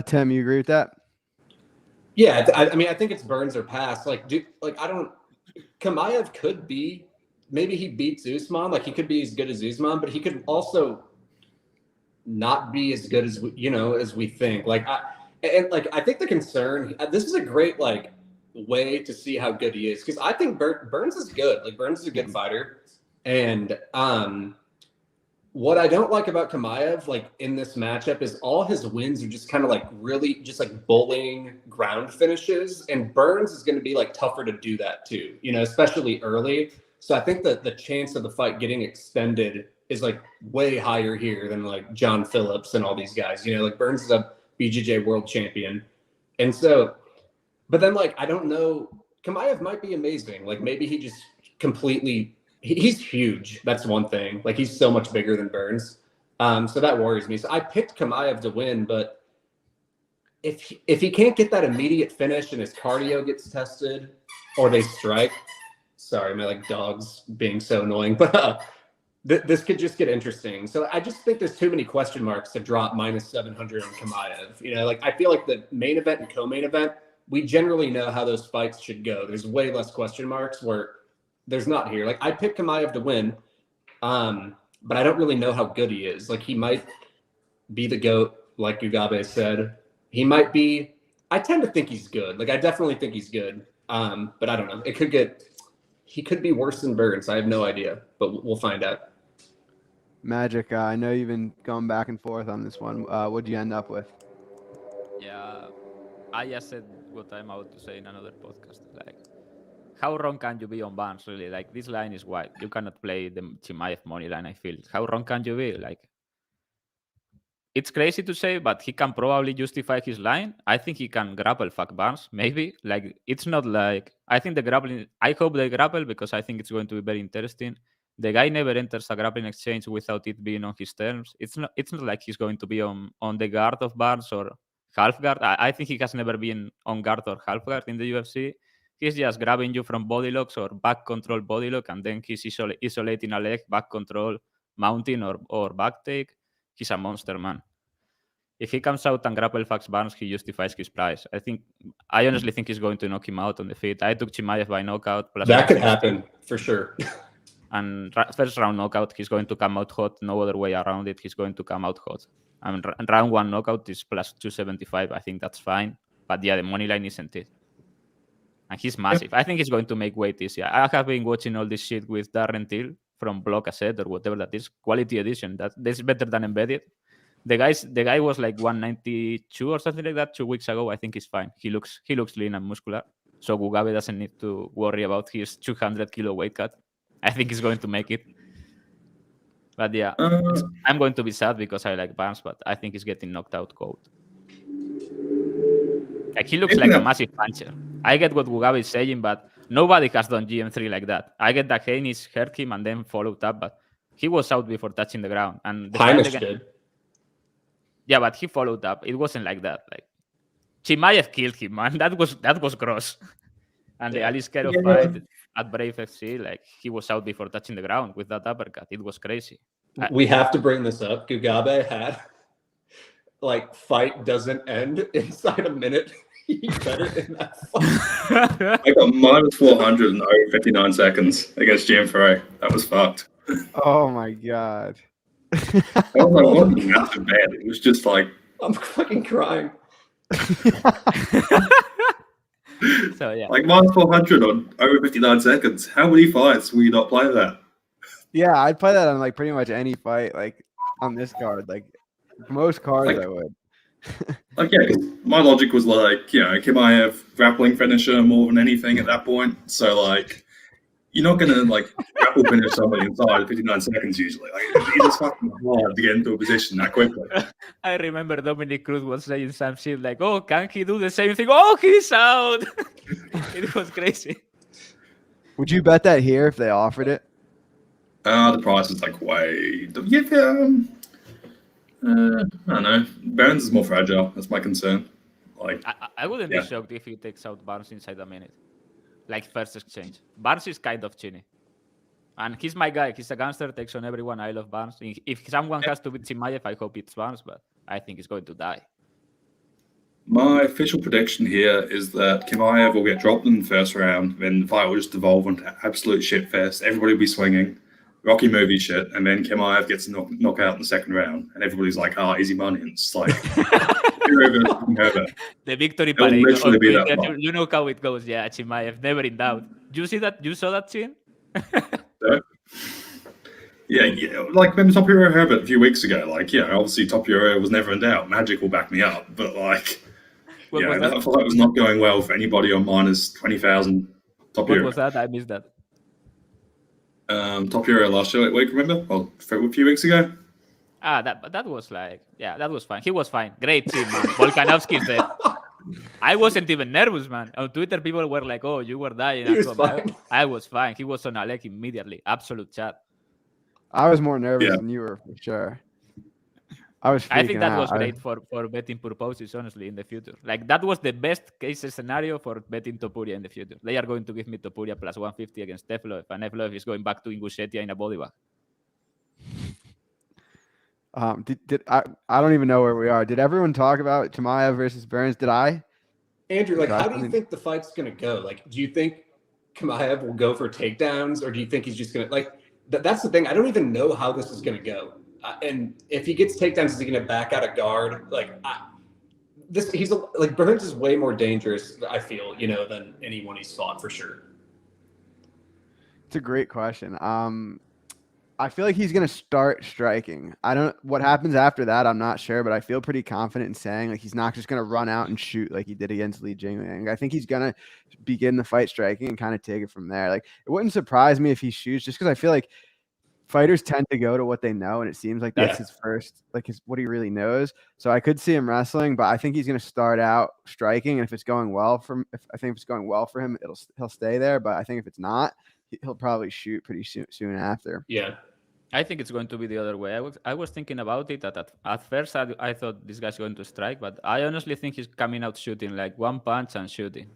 Tim, you agree with that? Yeah, I mean, I think it's Burns or pass. Chimaev could be, maybe he beats Usman. Like he could be as good as Usman, but he could also not be as good as we think. I think the concern. This is a great way to see how good he is, because I think Burns is good. Like Burns is a good fighter, and what I don't like about Chimaev, in this matchup, is all his wins are just kind of really just bullying ground finishes, and Burns is going to be tougher to do that too, especially early. So I think that the chance of the fight getting extended is way higher here than John Phillips and all these guys. Burns is a BJJ world champion. And so, but then like, I don't know, Chimaev might be amazing. Like maybe he just completely, he's huge. That's one thing. Like he's so much bigger than Burns. So that worries me. So I picked Chimaev to win, but if he can't get that immediate finish and his cardio gets tested or they strike, sorry, my like dogs being so annoying, but this could just get interesting. So I just think there's too many question marks to drop minus 700 on Chimaev. You know, like I feel like the main event and co-main event, we generally know how those fights should go. There's way less question marks where there's not here. Like I picked Chimaev to win, but I don't really know how good he is. Like he might be the GOAT, like Gugabe said. He might be. I tend to think he's good. Like I definitely think he's good. But I don't know. He could be worse than Burns. I have no idea, but we'll find out. Magic, I know you've been going back and forth on this one. What'd you end up with? Yeah, I just said what I'm about to say in another podcast. Like, how wrong can you be on Barnes, really? Like, this line is wide. You cannot play the Chimaev money line, I feel. How wrong can you be? Like, it's crazy to say, but he can probably justify his line. I think he can grapple fuck Barnes, maybe. Like, it's not like... I think the grappling... I hope they grapple because I think it's going to be very interesting. The guy never enters a grappling exchange without it being on his terms. It's not like he's going to be on the guard of Barnes or half guard. I think he has never been on guard or half guard in the UFC. He's just grabbing you from body locks or back control body lock, and then he's isolating a leg, back control, mounting or back take. He's a monster, man. If he comes out and grapple fucks Barnes, he justifies his price. I honestly think he's going to knock him out on the feet. I took Chimaev by knockout. Plus that could happen, for sure. And first round knockout, he's going to come out hot. No other way around it. He's going to come out hot. I mean, round one knockout is plus 275. I think that's fine. But yeah, the money line isn't it. And he's massive. I think he's going to make weight easier. I have been watching all this shit with Dern Till from Block Asset or whatever that is. Quality edition. That's better than Embedded. The guy was like 192 or something like that 2 weeks ago. I think he's fine. He looks lean and muscular. So Gugabe doesn't need to worry about his 200 kilo weight cut. I think he's going to make it. But yeah, I'm going to be sad because I like Barnes, but I think he's getting knocked out cold. Like, he looks like a massive puncher. I get what Gugabe is saying, but nobody has done GM3 like that. I get that Haynes hurt him and then followed up, but he was out before touching the ground. And Heinrich did. Yeah, but he followed up. It wasn't like that. Like, Chimaev killed him, man. That was gross. And the Alice Kero fight at Brave FC, like, he was out before touching the ground with that uppercut. It was crazy. We have to bring this up. Gugabe had, like, fight doesn't end inside a minute. He better in that fight. I got minus 400 in over 59 seconds against GM3. That was fucked. Oh my god. That was like, wasn't massive bad. It was just like... I'm fucking crying. So yeah, like minus 400 on over 59 seconds. How many fights will you not play that? Yeah, I'd play that on like pretty much any fight, like on this card. Like most cards, Like- I would. Like, yeah, 'cause my logic was like, you know, Chimaev grappling finisher more than anything at that point. So, like, you're not going to, like, grapple finish somebody inside 59 seconds usually. Like, it's just fucking hard to get into a position that quickly. I remember Dominic Cruz was saying some shit like, "Oh, can he do the same thing? Oh, he's out!" It was crazy. Would you bet that here if they offered it? The price is, like, way... Yeah, I don't know. Burns is more fragile. That's my concern. Like, I wouldn't Yeah. be shocked if he takes out Barnes inside a minute. Like, first exchange. Barnes is kind of chinny. And he's my guy. He's a gangster, takes on everyone. I love Barnes. If someone has to beat Chimaev, I hope it's Barnes, but I think he's going to die. my official prediction here is that Chimaev will get dropped in the first round, then the fight will just devolve into absolute shitfest. Everybody will be swinging. Rocky movie shit, and then Chimaev gets a knockout in the second round, and everybody's like, easy money. And it's like, The victory It'll parade. literally on be that Twitter, fun. you know how it goes. Yeah, Chimaev, never in doubt. You saw that scene? yeah, like remember Top Hero Herbert a few weeks ago? Like, yeah, obviously Top Hero was never in doubt. Magic will back me up, but like, What was that that? fight was not going well for anybody on minus 20,000 Top What Hero. was that? I missed that. Top Hero last week, remember? Well, a few weeks ago. That was like, yeah, that was fine. He was fine. Great team, man. Volkanovski is dead. I wasn't even nervous, man. On Twitter, people were like, "Oh, you were dying." He was fine. I was fine. He was on a leg immediately. Absolute chat. I was more nervous Yeah. than you were for sure. I was. I think freaking that out. was great for betting purposes, honestly, in the future. Like, that was the best case scenario for betting Topuria in the future. They are going to give me Topuria plus 150 against Evloev, and Evloev is going back to Ingushetia in a body bag. I don't even know where we are. Did everyone talk about Chimaev versus Burns? Did I? Andrew, like, Okay, how do you think the fight's going to go? Like, do you think Chimaev will go for takedowns, or do you think he's just going to, like, that's the thing. I don't even know how this is going to go. And if he gets takedowns, is he going to back out of guard? Like, like, Burns is way more dangerous, I feel, than anyone he's fought for sure. It's a great question. I feel like he's going to start striking. What happens after that, I'm not sure, but I feel pretty confident in saying like he's not just going to run out and shoot like he did against Li Jingliang. I think he's going to begin the fight striking and kind of take it from there. Like, it wouldn't surprise me if he shoots, just because I feel like fighters tend to go to what they know, and it seems like that's his first, like what he really knows. So I could see him wrestling, but I think he's going to start out striking, and if it's going well for him, he'll stay there. But I think if it's not, he'll probably shoot pretty soon after. Yeah. I think it's going to be the other way. I was thinking about it. At first, I thought this guy's going to strike, but I honestly think he's coming out shooting, like one punch and shooting.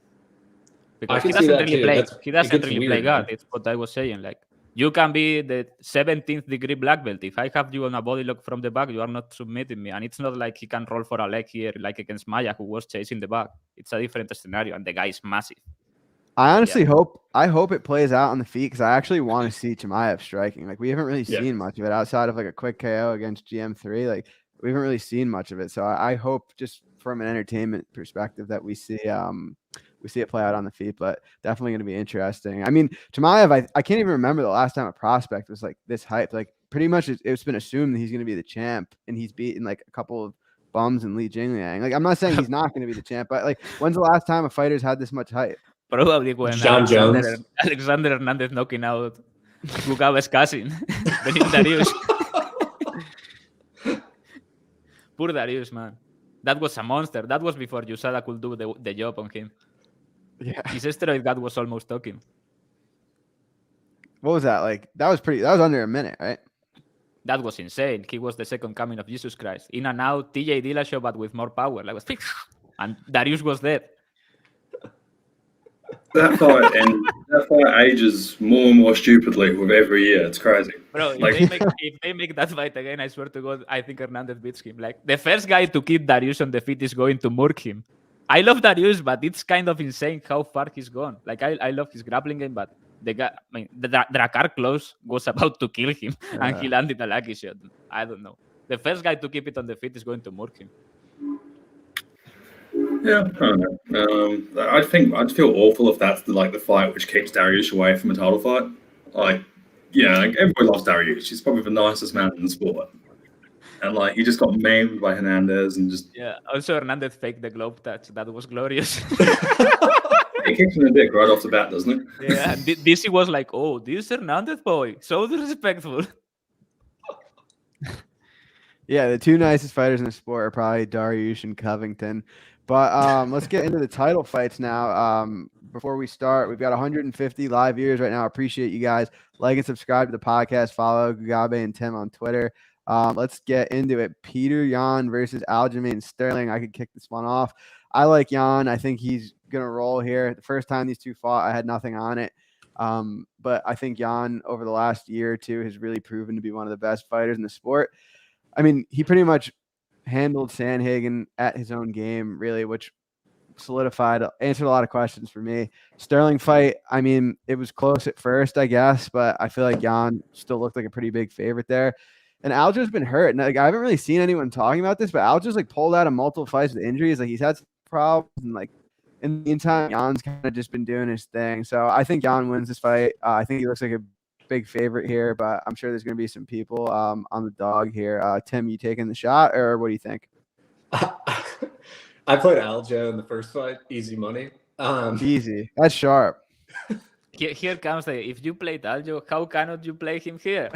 Because he doesn't really play guard. It's what I was saying. Like, you can be the 17th degree black belt. If I have you on a body lock from the back, you are not submitting me. And it's not like he can roll for a leg here, like against Maya, who was chasing the back. It's a different scenario, and the guy is massive. I honestly hope it plays out on the feet, because I actually want to see Chimaev striking. Like, we haven't really seen much of it outside of like a quick KO against GM3. Like, we haven't really seen much of it. So I hope, just from an entertainment perspective, that we see it play out on the feet. But definitely going to be interesting. I mean, Chimaev, I can't even remember the last time a prospect was like this hyped. Like, pretty much it's been assumed that he's going to be the champ, and he's beaten like a couple of bums in Li Jingliang. Like, I'm not saying he's not going to be the champ, but like, when's the last time a fighter's had this much hype? Probably when Alexander Hernandez knocking out Gugabe's cousin, Darius. Poor Darius, man. That was a monster. That was before USADA could do the job on him. Yeah. His steroid god was almost talking. What was that like? That was under a minute, right? That was insane. He was the second coming of Jesus Christ. In and out, TJ Dillashaw, but with more power. Like, and Darius was dead. That fight ages more and more stupidly with every year. It's crazy. Bro, Like, if they make that fight again, I swear to God, I think Hernandez beats him. Like, the first guy to keep Darius on the feet is going to murk him. I love Darius, but it's kind of insane how far he's gone. Like, I love his grappling game, but the guy, I mean, the Drakkar close was about to kill him, and he landed a lucky shot. I don't know. The first guy to keep it on the feet is going to murk him. Yeah, I don't know. I think I'd feel awful if that's the fight which keeps Darius away from a title fight. Like, yeah, like, everybody loves Darius. He's probably the nicest man in the sport. And like, he just got maimed by Hernandez and just. Yeah. Also, Hernandez faked the glove touch. That was glorious. He kicks him in the dick right off the bat, doesn't he? Yeah. DC was like, "Oh, this Hernandez boy, so disrespectful." Yeah, the two nicest fighters in the sport are probably Darius and Covington. But let's get into the title fights now. Before we start, we've got 150 live viewers right now. I appreciate you guys. Like and subscribe to the podcast. Follow Gugabe and Tim on Twitter. Let's get into it. Peter Yan versus Aljamain Sterling. I could kick this one off. I like Yan. I think he's going to roll here. The first time these two fought, I had nothing on it. But I think Yan, over the last year or two, has really proven to be one of the best fighters in the sport. I mean, he pretty much handled Sandhagen at his own game, really, which answered a lot of questions for me. Sterling fight, I mean, it was close at first, I guess, but I feel like Yan still looked like a pretty big favorite there. And Aljo's been hurt. And like, I haven't really seen anyone talking about this, but Aljo's like pulled out of multiple fights with injuries. Like, he's had some problems, and like in the meantime, Jan's kind of just been doing his thing. So I think Jan wins this fight. I think he looks like a big favorite here, but I'm sure there's going to be some people on the dog here. Tim, you taking the shot, or what do you think? I played Aljo in the first fight. Easy money. Easy. That's sharp. Here comes if you played Aljo, how cannot you play him here?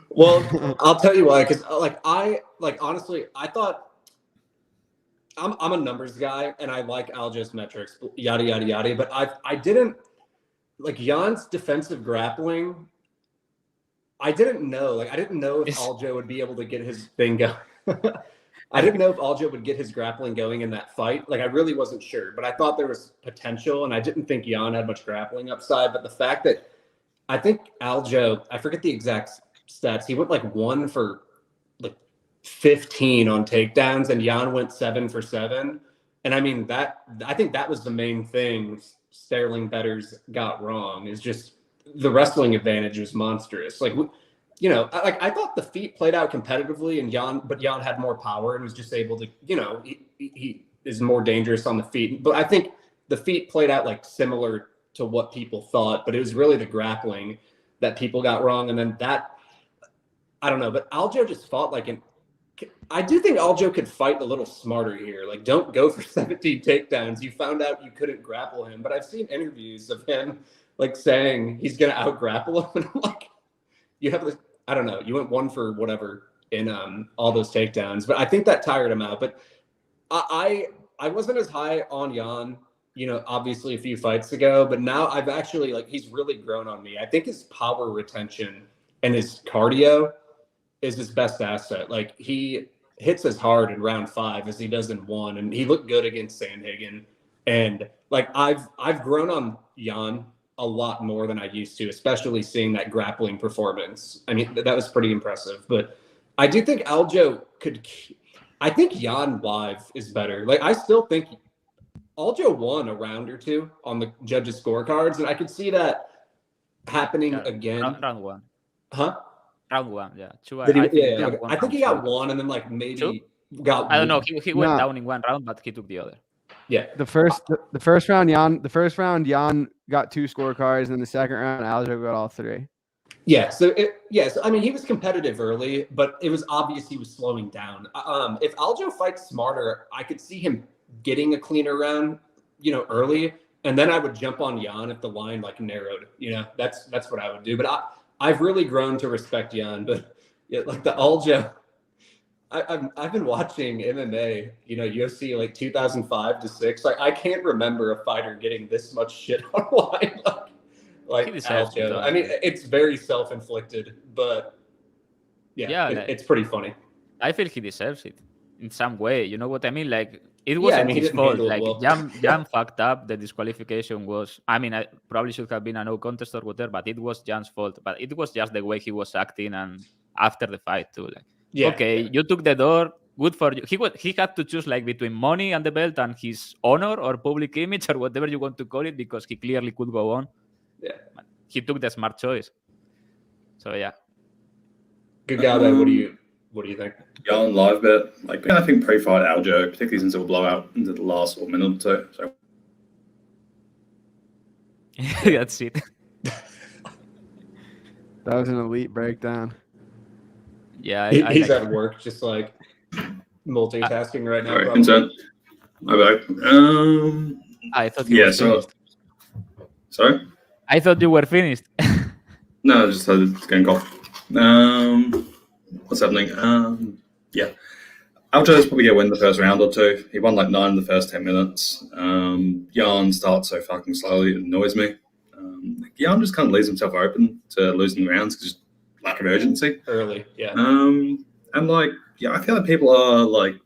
Well, I'll tell you why. Because honestly, I thought I'm a numbers guy, and I like Aljo's metrics, yada yada yada. But I didn't like Jan's defensive grappling. I didn't know if Aljo would be able to get his thing going. I didn't know if Aljo would get his grappling going in that fight. Like, I really wasn't sure, but I thought there was potential, and I didn't think Jan had much grappling upside. But the fact that I think Aljo, I forget the exact stats, he went like 1 for like 15 on takedowns, and Jan went 7 for 7. And I mean, I think that was the main thing Sterling bettors got wrong, is just the wrestling advantage was monstrous. Like, you know, I thought the feet played out competitively, and Jan had more power and was just able to, you know, he is more dangerous on the feet. But I think the feet played out like similar to what people thought, but it was really the grappling that people got wrong. And then that, I don't know, but Aljo just fought like I do think Aljo could fight a little smarter here. Like, don't go for 17 takedowns. You found out you couldn't grapple him, but I've seen interviews of him like saying he's going to out grapple him. And I'm like, you have this, I don't know, you went 1 for whatever in all those takedowns, but I think that tired him out. But I wasn't as high on Jan, you know, obviously a few fights ago, but now I've actually, like, he's really grown on me. I think his power retention and his cardio is his best asset. Like, he hits as hard in round 5 as he does in 1, and he looked good against Sandhagen. And like, I've grown on Jan a lot more than I used to, especially seeing that grappling performance. I mean, that was pretty impressive. But I do think Aljo I think Jan live is better. Like, I still think Aljo won a round or 2 on the judges' scorecards, and I could see that happening again. Round 1. Huh? Round 1, yeah. I think he got 1, and then like maybe 2? got. I don't know. He went down in 1 round, but he took the other. Yeah. The first round, Jan got 2 scorecards, and then the second round, Aljo got all 3. Yeah. So I mean, he was competitive early, but it was obvious he was slowing down. If Aljo fights smarter, I could see him getting a cleaner round, you know, early, and then I would jump on Jan if the line like narrowed. You know, that's what I would do. But I've really grown to respect Jan. But yeah, like the Aljo. I've been watching MMA, you know, UFC like 2005 to 6. Like, I can't remember a fighter getting this much shit online. like Aljo. I mean, it's very self-inflicted, but it's pretty funny. I feel he deserves it in some way. You know what I mean? Like, it wasn't his fault. Like, Jan fucked up. The disqualification was, I mean, I probably should have been a no contest or whatever, but it was Jan's fault. But it was just the way he was acting, and after the fight too. Like, you took the door. Good for you. He had to choose like between money and the belt and his honor or public image or whatever you want to call it, because he clearly could go on. Yeah, he took the smart choice. So yeah. Gugabe, what do you think? Jan live bet. Like, I think pre-fight Aljo, particularly since it will blow out into the last minute or 2. So that's it. That was an elite breakdown. Yeah, he's at work, just like multitasking right now. My bad. I thought you were finished. Sorry? I thought you were finished. No, I just had it getting cough. What's happening? Aljo's probably going to win the first round or 2. He won like 9 in the first 10 minutes. Jan starts so fucking slowly, it annoys me. Jan just kind of leaves himself open to losing rounds because lack of urgency. Early, yeah. And like, I feel like people are like,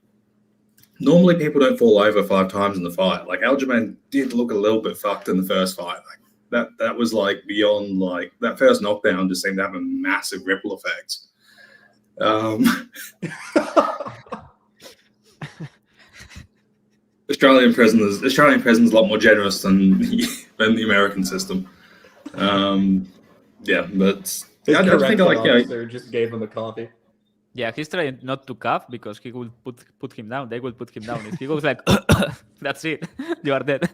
normally people don't fall over 5 times in the fight. Like, Aljamain did look a little bit fucked in the first fight. Like, that was like beyond, like, that first knockdown just seemed to have a massive ripple effect. Australian prison's a lot more generous than the American system. But I don't think just gave him a coffee. Yeah, he's trying not to cough because he will put him down. They will put him down. If he goes like, that's it, you are dead.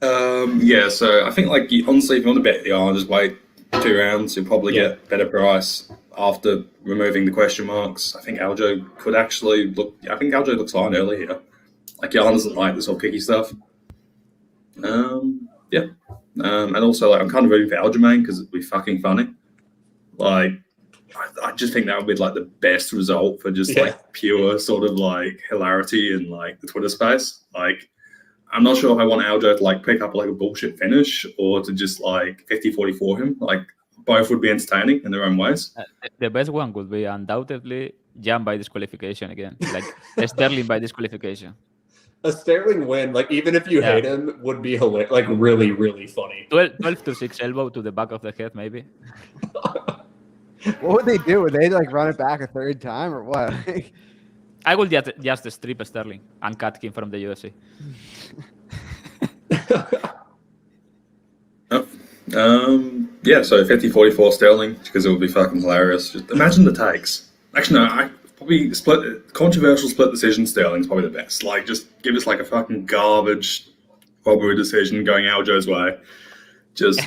So I think, like, honestly, if you want to bet Jan, just wait 2 rounds. You'll probably get better price after removing the question marks. I think Aljo could actually look. I think Aljo looks fine early here. Like, Jan doesn't like this whole picky stuff. And also, like, I'm kind of rooting for Aljamain because it'd be fucking funny. Like, I just think that would be like the best result for just like pure sort of like hilarity in like the Twitter space. Like, I'm not sure if I want Aljo to like pick up like a bullshit finish or to just like 50-44 him. Like, both would be entertaining in their own ways. The best one would be undoubtedly Jan by disqualification again. Like Sterling by disqualification. A Sterling win, like even if you hate him, would be hilarious, like really, really funny. 12-6 elbow to the back of the head, maybe. What would they do? Would they like run it back a third time or what? I would just strip Sterling and cut him from the UFC. Yeah, so 50-44 Sterling, because it would be fucking hilarious. Just imagine the takes. Actually, no, I probably controversial split decision Sterling's probably the best. Like, just give us like a fucking garbage robbery decision going Aljo's way. Just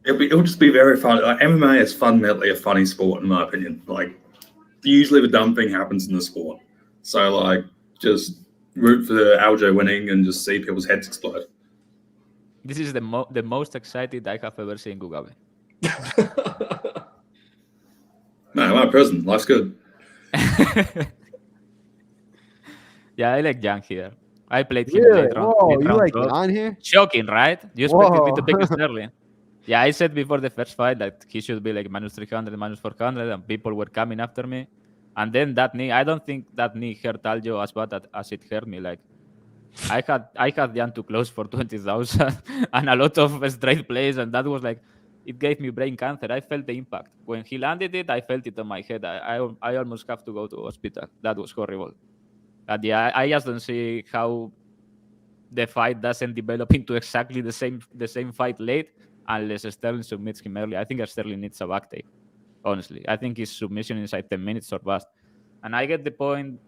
it'll just be very fun. Like, MMA is fundamentally a funny sport, in my opinion. Like, usually the dumb thing happens in the sport. So like, just root for Aljo winning and just see people's heads explode. This is the most excited I have ever seen Gugabe. Man, I'm out of prison. Life's good. Yeah, I like Jung here. I played him Really? late round. Whoa, you like Jan here? Shocking, right? You expected me to Whoa. pick Sterling. Yeah, I said before the first fight that he should be like minus 300, minus 400, and people were coming after me. And then that knee, I don't think that knee hurt Aljo as bad as it hurt me. Like, I had Jan too close for 20,000 and a lot of straight plays, and that was like, it gave me brain cancer. I felt the impact. When he landed it, I felt it on my head. I almost have to go to hospital. That was horrible. But yeah, I just don't see how the fight doesn't develop into exactly the same fight late unless Sterling submits him early. I think Sterling needs a back take, honestly. I think his submission inside 10 minutes or bust. And I get the point.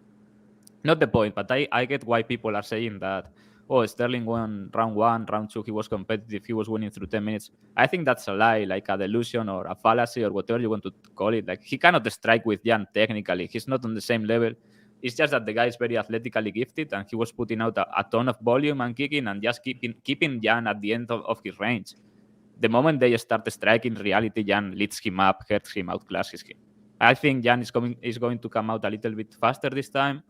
Not the point, but I get why people are saying that, oh, Sterling won round 1, round 2, he was competitive, he was winning through 10 minutes. I think that's a lie, like a delusion or a fallacy or whatever you want to call it. Like, he cannot strike with Jan technically. He's not on the same level. It's just that the guy is very athletically gifted and he was putting out a ton of volume and kicking and just keeping Jan at the end of his range. The moment they start striking, in reality, Jan leads him up, hurts him, outclasses him. I think Jan is going to come out a little bit faster this time.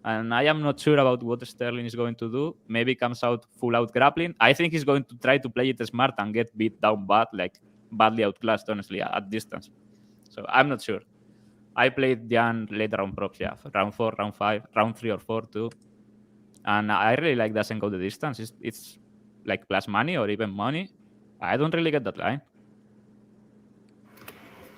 And I am not sure about what Sterling is going to do. Maybe comes out full out grappling. I think he's going to try to play it smart and get beat down bad, like badly outclassed, honestly, at distance. So I'm not sure. I played Jan late round props, yeah. Round 4, round 5, round 3 or 4 too. And I really like doesn't go the distance. It's like plus money or even money. I don't really get that line.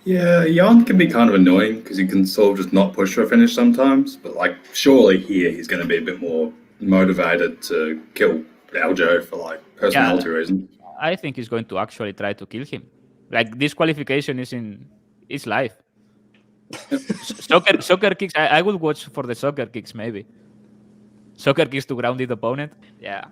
Yeah, Jan can be kind of annoying because he can sort of just not push for a finish sometimes. But like, surely here he's going to be a bit more motivated to kill Aljo for like personality reasons. I think he's going to actually try to kill him. Like, disqualification is life. Soccer kicks. I would watch for the soccer kicks maybe. Soccer kicks to grounded opponent. Yeah.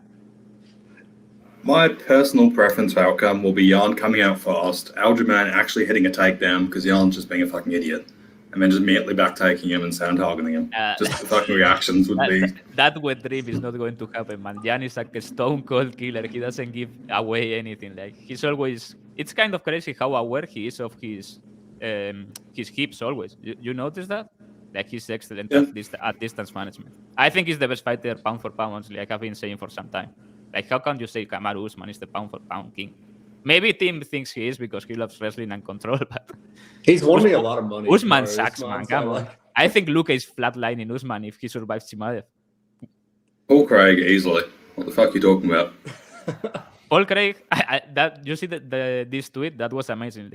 My personal preference for outcome will be Jan coming out fast, Aljamain actually hitting a takedown because Jan's just being a fucking idiot, and then just immediately back taking him and sound targeting him. Just the fucking reactions would be. That wet dream is not going to happen, man. Jan is like a stone cold killer. He doesn't give away anything. Like, he's always. It's kind of crazy how aware he is of his hips always. You notice that? Like, he's excellent at distance management. I think he's the best fighter pound for pound, honestly. Like I've been saying for some time. Like, how can you say Kamaru Usman is the pound-for-pound king? Maybe Tim thinks he is because he loves wrestling and control, but he's won me a lot of money. Usman sucks, man. Come on. I think Luka is flatlining Usman if he survives Chimaev. Paul Craig, easily. What the fuck are you talking about? Paul Craig, you see this tweet? That was amazing.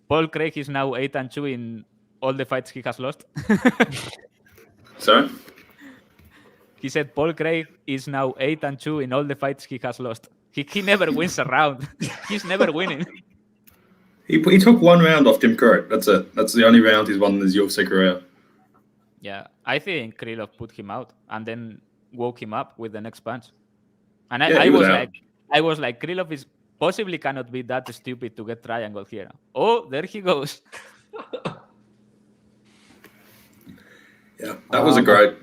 Paul Craig is now 8-2 in all the fights he has lost. Sorry? He said Paul Craig is now 8-2 in all the fights he has lost. He never wins a round. He's never winning. He took one round off Tim Curry. That's it. That's the only round he's won in his UFC career. Yeah, I think Krylov put him out and then woke him up with the next punch. And I was like, Krylov is possibly cannot be that stupid to get triangle here. Oh, there he goes. Yeah, that was a great.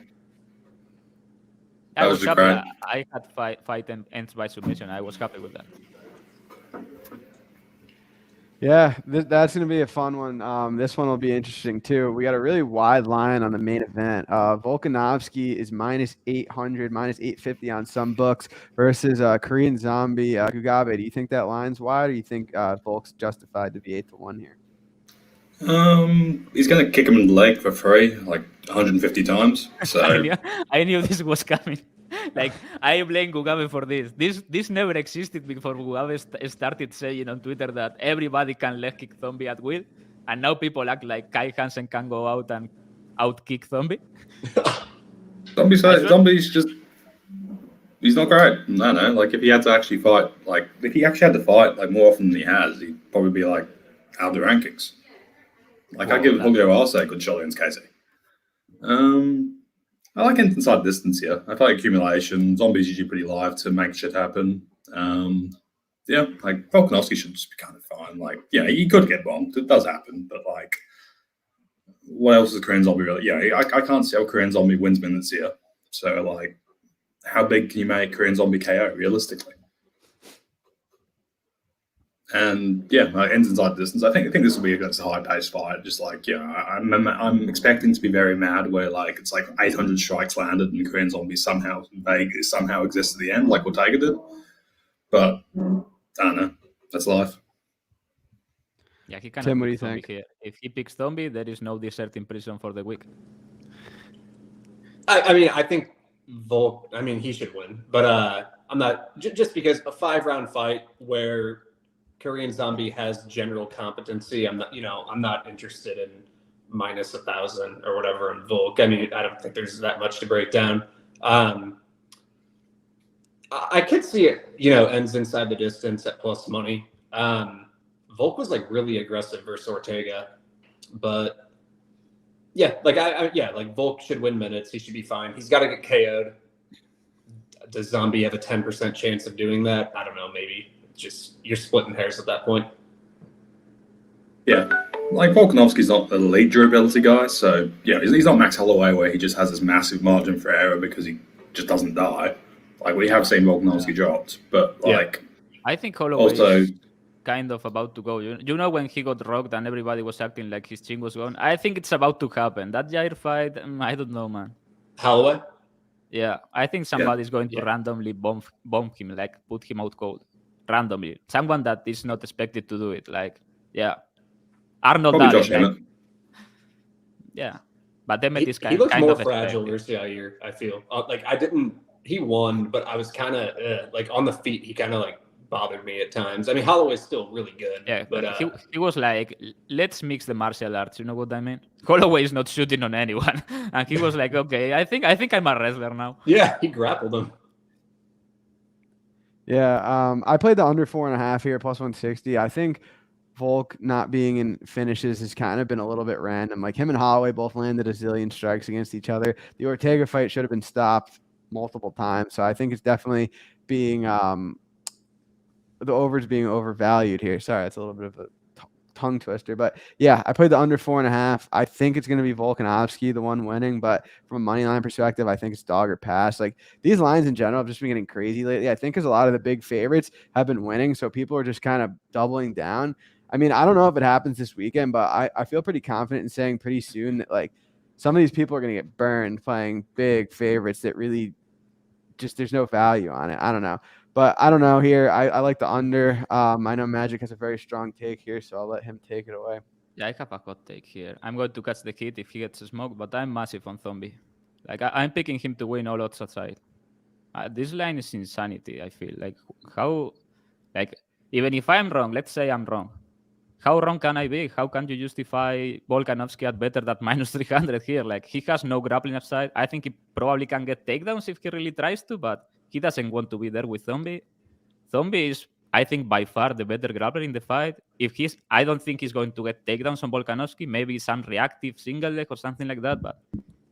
I was happy. I had fight ends by submission. I was happy with that. Yeah, that's going to be a fun one. This one will be interesting too. We got a really wide line on the main event. Volkanovski is minus 800, minus 850 on some books versus Korean Zombie Gugabe. Do you think that line's wide, or do you think Volk's justified to be 8-1 here? He's going to kick him in the leg for free, like 150 times. So I knew this was coming. Like, I blame Gugabe for this. This never existed before Gugabe started saying on Twitter that everybody can leg kick Zombie at will, and now people act like Kai Hansen can go out and out kick Zombie. Zombie's just, he's not great. No, like if he had to actually fight, like if he actually had to fight like more often than he has, he'd probably be like out of the rankings. Like I give Julio Arce a good shot against Casey. I like inside distance here. I feel like accumulation. Zombie's usually pretty live to make shit happen. Yeah, like Volkanovski should just be kind of fine. Like, yeah, he could get bombed. It does happen, but like, what else is Korean Zombie really? Yeah, I can't see how Korean Zombie wins minutes here. So like, how big can you make Korean Zombie KO realistically? And yeah, ends inside distance. I think this will be a high-paced fight. Just like, yeah, I'm expecting to be very mad where like it's like 800 strikes landed and Korean Zombie somehow exists at the end, like Ortega did. But I don't know. That's life. Yeah, he can. Tim, what do you think? Here. If he picks Zombie, there is no desert in prison for the week. I mean, I think Volk. I mean, he should win, but I'm not just because a 5-round fight where Korean Zombie has general competency. I'm not interested in minus 1,000 or whatever in Volk. I mean, I don't think there's that much to break down. I could see it, ends inside the distance at plus money. Volk was like really aggressive versus Ortega, but yeah, like Volk should win minutes. He should be fine. He's got to get KO'd. Does Zombie have a 10% chance of doing that? I don't know. Maybe. Just you're splitting hairs at that point. Yeah, like Volkanovski's not the elite durability guy, so yeah, he's not Max Holloway where he just has this massive margin for error because he just doesn't die. Like we have seen Volkanovski dropped, but like I think Holloway also is kind of about to go. You know when he got rocked and everybody was acting like his chin was gone. I think it's about to happen. That Jair fight, I don't know, man. Holloway? Yeah, I think somebody's going to randomly bomb him, like put him out cold. Randomly, someone that is not expected to do it. Like, yeah, Arnold. Yeah, but Demet is he looks more fragile versus Jair. I feel like he won, but I was kind of like on the feet. He kind of like bothered me at times. I mean, Holloway's still really good. Yeah, but he was like, let's mix the martial arts. You know what I mean? Holloway is not shooting on anyone, and he was like, okay, I think I'm a wrestler now. Yeah, he grappled him. Yeah, I played the under 4.5 here, plus 160. I think Volk not being in finishes has kind of been a little bit random. Like him and Holloway both landed a zillion strikes against each other. The Ortega fight should have been stopped multiple times. So I think it's definitely being the overs being overvalued here. Sorry, it's a little bit of a tongue twister, but yeah, I played the under 4.5. I think it's going to be Volkanovski, the one winning, but from a money line perspective, I think it's dog or pass. Like these lines in general have just been getting crazy lately. I think because a lot of the big favorites have been winning, so people are just kind of doubling down. I mean, I don't know if it happens this weekend, but I feel pretty confident in saying pretty soon that like some of these people are going to get burned playing big favorites that really just there's no value on it. I don't know. But I don't know here. I like the under. I know Magic has a very strong take here, so I'll let him take it away. Yeah, I have a hot take here. I'm going to catch the hit if he gets smoked, but I'm massive on Zombie. Like I'm picking him to win all odds aside. This line is insanity. I feel like even if I'm wrong, let's say I'm wrong. How wrong can I be? How can you justify Volkanovski at better than minus 300 here? Like he has no grappling upside. I think he probably can get takedowns if he really tries to, but he doesn't want to be there with Zombie. Zombie is, I think, by far the better grappler in the fight. I don't think he's going to get takedowns on Volkanovski. Maybe some reactive single leg or something like that. But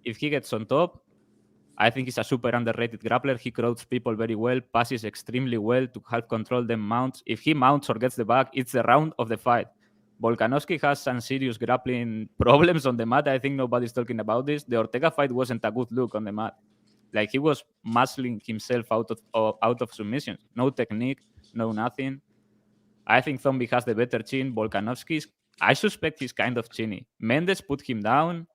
if he gets on top, I think he's a super underrated grappler. He crowds people very well, passes extremely well to help control them mounts. If he mounts or gets the back, it's the round of the fight. Volkanovski has some serious grappling problems on the mat. I think nobody's talking about this. The Ortega fight wasn't a good look on the mat. Like he was muscling himself out of submissions. No technique, no nothing. I think Zombie has the better chin. Volkanovski's, I suspect he's kind of chinny. Mendes put him down.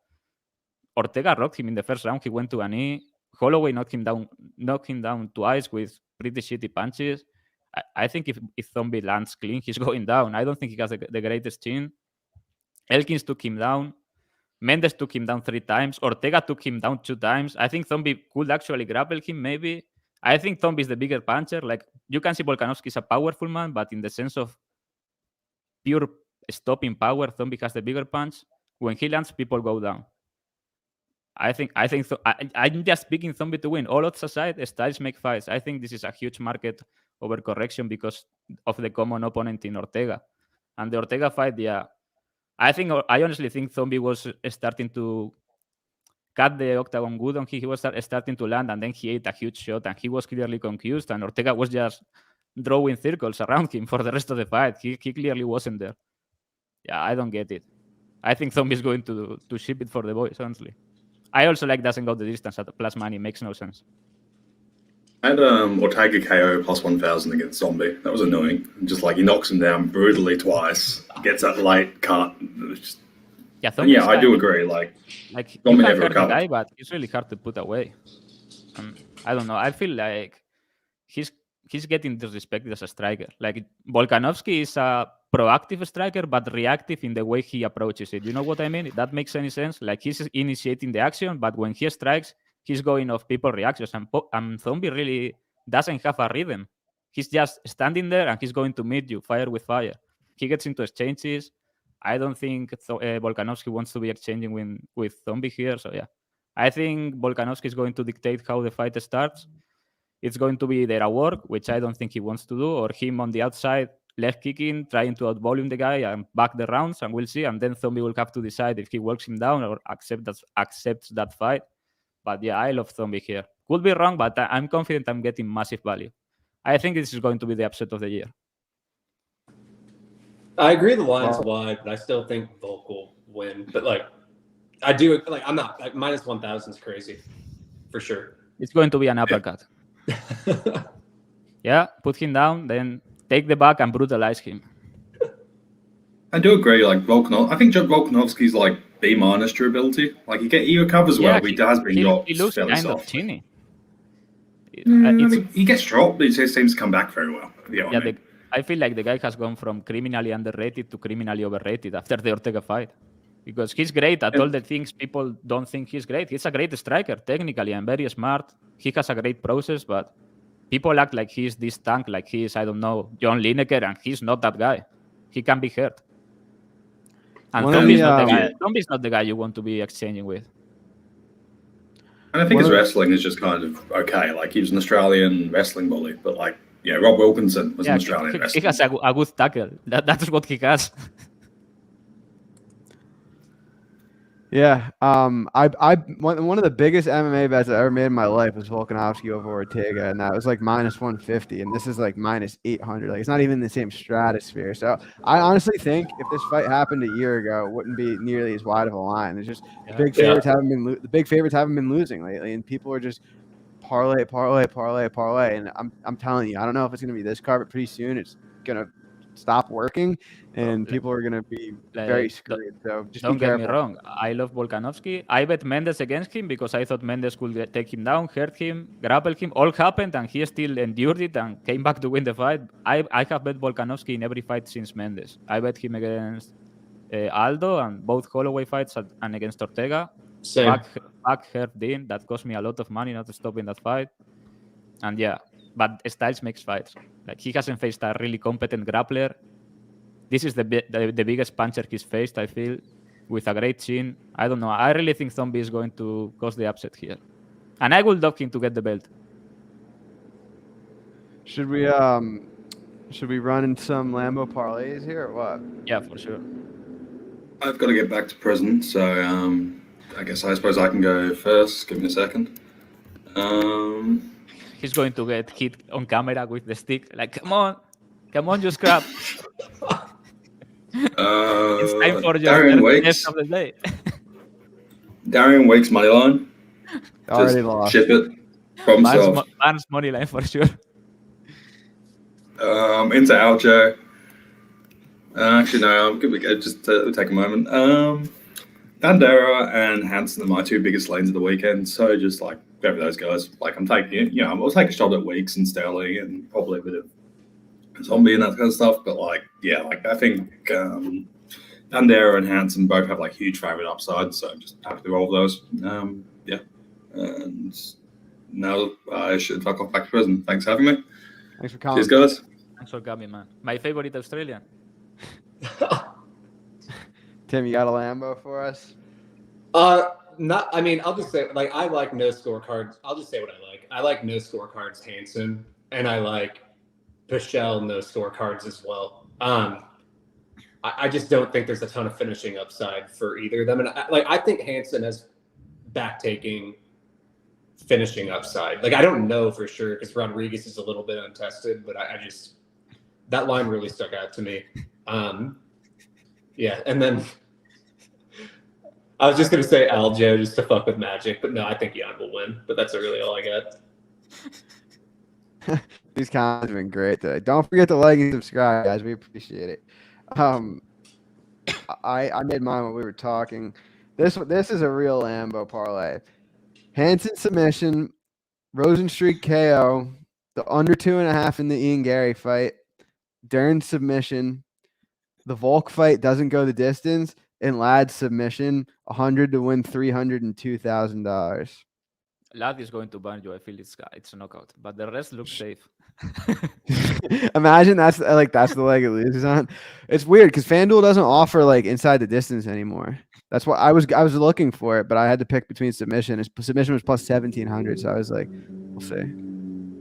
Ortega rocked him in the first round. He went to a knee. Holloway knocked him down twice with pretty shitty punches. I think if Zombie lands clean, he's going down. I don't think he has the greatest chin. Elkins took him down. Mendes took him down 3 times. Ortega took him down 2 times. I think Zombie could actually grapple him, maybe. I think Zombie is the bigger puncher. Like, you can see Volkanovski is a powerful man, but in the sense of pure stopping power, Zombie has the bigger punch. When he lands, people go down. I think so. I'm just picking Zombie to win. All odds aside, styles make fights. I think this is a huge market overcorrection because of the common opponent in Ortega. And the Ortega fight, yeah. I honestly think Zombie was starting to cut the octagon good on him. He was starting to land, and then he ate a huge shot, and he was clearly confused, and Ortega was just drawing circles around him for the rest of the fight. He clearly wasn't there. Yeah, I don't get it. I think Zombie is going to ship it for the boys, honestly. I also like doesn't go the distance at plus money. Makes no sense. I had Ortega KO plus 1,000 against Zombie. That was annoying. Just like he knocks him down brutally twice, gets that late cut. Yeah, I do agree. Like Zombie never recovered. Guy, but it's really hard to put away. I don't know. I feel like he's getting disrespected as a striker. Like Volkanovski is a proactive striker, but reactive in the way he approaches it. You know what I mean? That makes any sense? Like he's initiating the action, but when he strikes, he's going off people's reactions. And Zombie really doesn't have a rhythm. He's just standing there and he's going to meet you, fire with fire. He gets into exchanges. I don't think Volkanovski wants to be exchanging with Zombie here. So yeah, I think Volkanovski is going to dictate how the fight starts. It's going to be either a work, which I don't think he wants to do, or him on the outside, left kicking, trying to outvolume the guy and back the rounds, and we'll see. And then Zombie will have to decide if he works him down or accepts that fight. But yeah, I love Zombie here. Could be wrong, but I'm confident I'm getting massive value. I think this is going to be the upset of the year. I agree the line's wide, but I still think Volk will win. But I do I'm not minus 1,000 is crazy for sure. It's going to be an uppercut. Yeah, put him down, then take the back and brutalize him. I do agree. Like I think Volkanovski's like B- durability. Like he recovers well, but he has been dropped. He looks fairly kind soft. of chinny. He gets dropped, but he seems to come back very well. I feel like the guy has gone from criminally underrated to criminally overrated after the Ortega fight. Because he's great at all the things people don't think he's great. He's a great striker, technically, and very smart. He has a great process, but people act like he's this tank, like he's, I don't know, John Lineker, and he's not that guy. He can be hurt. And Zombie's not the guy you want to be exchanging with. And I think his wrestling is just kind of okay. Like he was an Australian wrestling bully, but Rob Wilkinson was an Australian wrestler. He has a good tackle. That's what he has. Yeah, I one of the biggest MMA bets I ever made in my life was Volkanovski over Ortega, and that was like minus 150, and this is like minus 800. Like it's not even in the same stratosphere. So I honestly think if this fight happened a year ago, it wouldn't be nearly as wide of a line. It's just the big favorites haven't been losing lately, and people are just parlay, and I'm telling you, I don't know if it's gonna be this card, but pretty soon it's gonna stop working, and people are going to be very screwed. So just don't be careful. Get me wrong. I love Volkanovski. I bet Mendes against him because I thought Mendes could take him down, hurt him, grapple him. All happened, and he still endured it and came back to win the fight. I have bet Volkanovski in every fight since Mendes. I bet him against Aldo and both Holloway fights and against Ortega. Same. Back hurt Dean. That cost me a lot of money not stopping that fight. And yeah, but Styles makes fights. Like he hasn't faced a really competent grappler. This is the biggest puncher he's faced, I feel, with a great chin. I don't know. I really think Zombie is going to cause the upset here. And I will dog him to get the belt. Should we run in some Lambo parlays here or what? Yeah, for sure. I've got to get back to prison, so I suppose I can go first. Give me a second. He's going to get hit on camera with the stick. Like, come on, you scrap. It's time for your test of the day. Darian Weeks money line. Already lost. Ship it from himself. Man's money line for sure. Into Aljo. Actually, no, I'm good. Just take a moment. Vanderaa and Hansen are my two biggest lanes of the weekend. So just like go for those guys. Like I'm taking it. You know, I'll take a shot at Weeks and Sterling and probably a bit of Zombie and that kind of stuff. But like, yeah, like I think Vanderaa and Hansen both have like huge favorite upsides. So I'm just happy to roll those. Yeah, and now I should fuck off back to prison. Thanks for having me. Thanks for calling. Cheers, guys. Thanks for coming, man. My favorite Australian. Tim, you got a Lambo for us? Not. I mean, I'll just say like I like no scorecards. I'll just say what I like. I like no scorecards Hansen, and I like Pichel no scorecards as well. I just don't think there's a ton of finishing upside for either of them, and I think Hansen has back-taking finishing upside. Like I don't know for sure because Rodrigues is a little bit untested, but I just that line really stuck out to me. Yeah, and then I was just gonna say Aljo just to fuck with Magic, but no, I think Jan will win. But that's really all I got. These comments have been great today. Don't forget to like and subscribe, guys. We appreciate it. I made mine when we were talking. This is a real Lambo parlay. Hansen submission, Rosenstruik KO, the under 2.5 in the Ian Gary fight, Dern submission, the Volk fight doesn't go the distance, and Ladd submission, 100 to win $302,000. Ladd is going to burn you. I feel it's a knockout, but the rest looks safe. Imagine that's the leg it loses on. It's weird because FanDuel doesn't offer like inside the distance anymore. That's what I was looking for it, but I had to pick between submission. His submission was plus 1,700, so I was like, we'll see.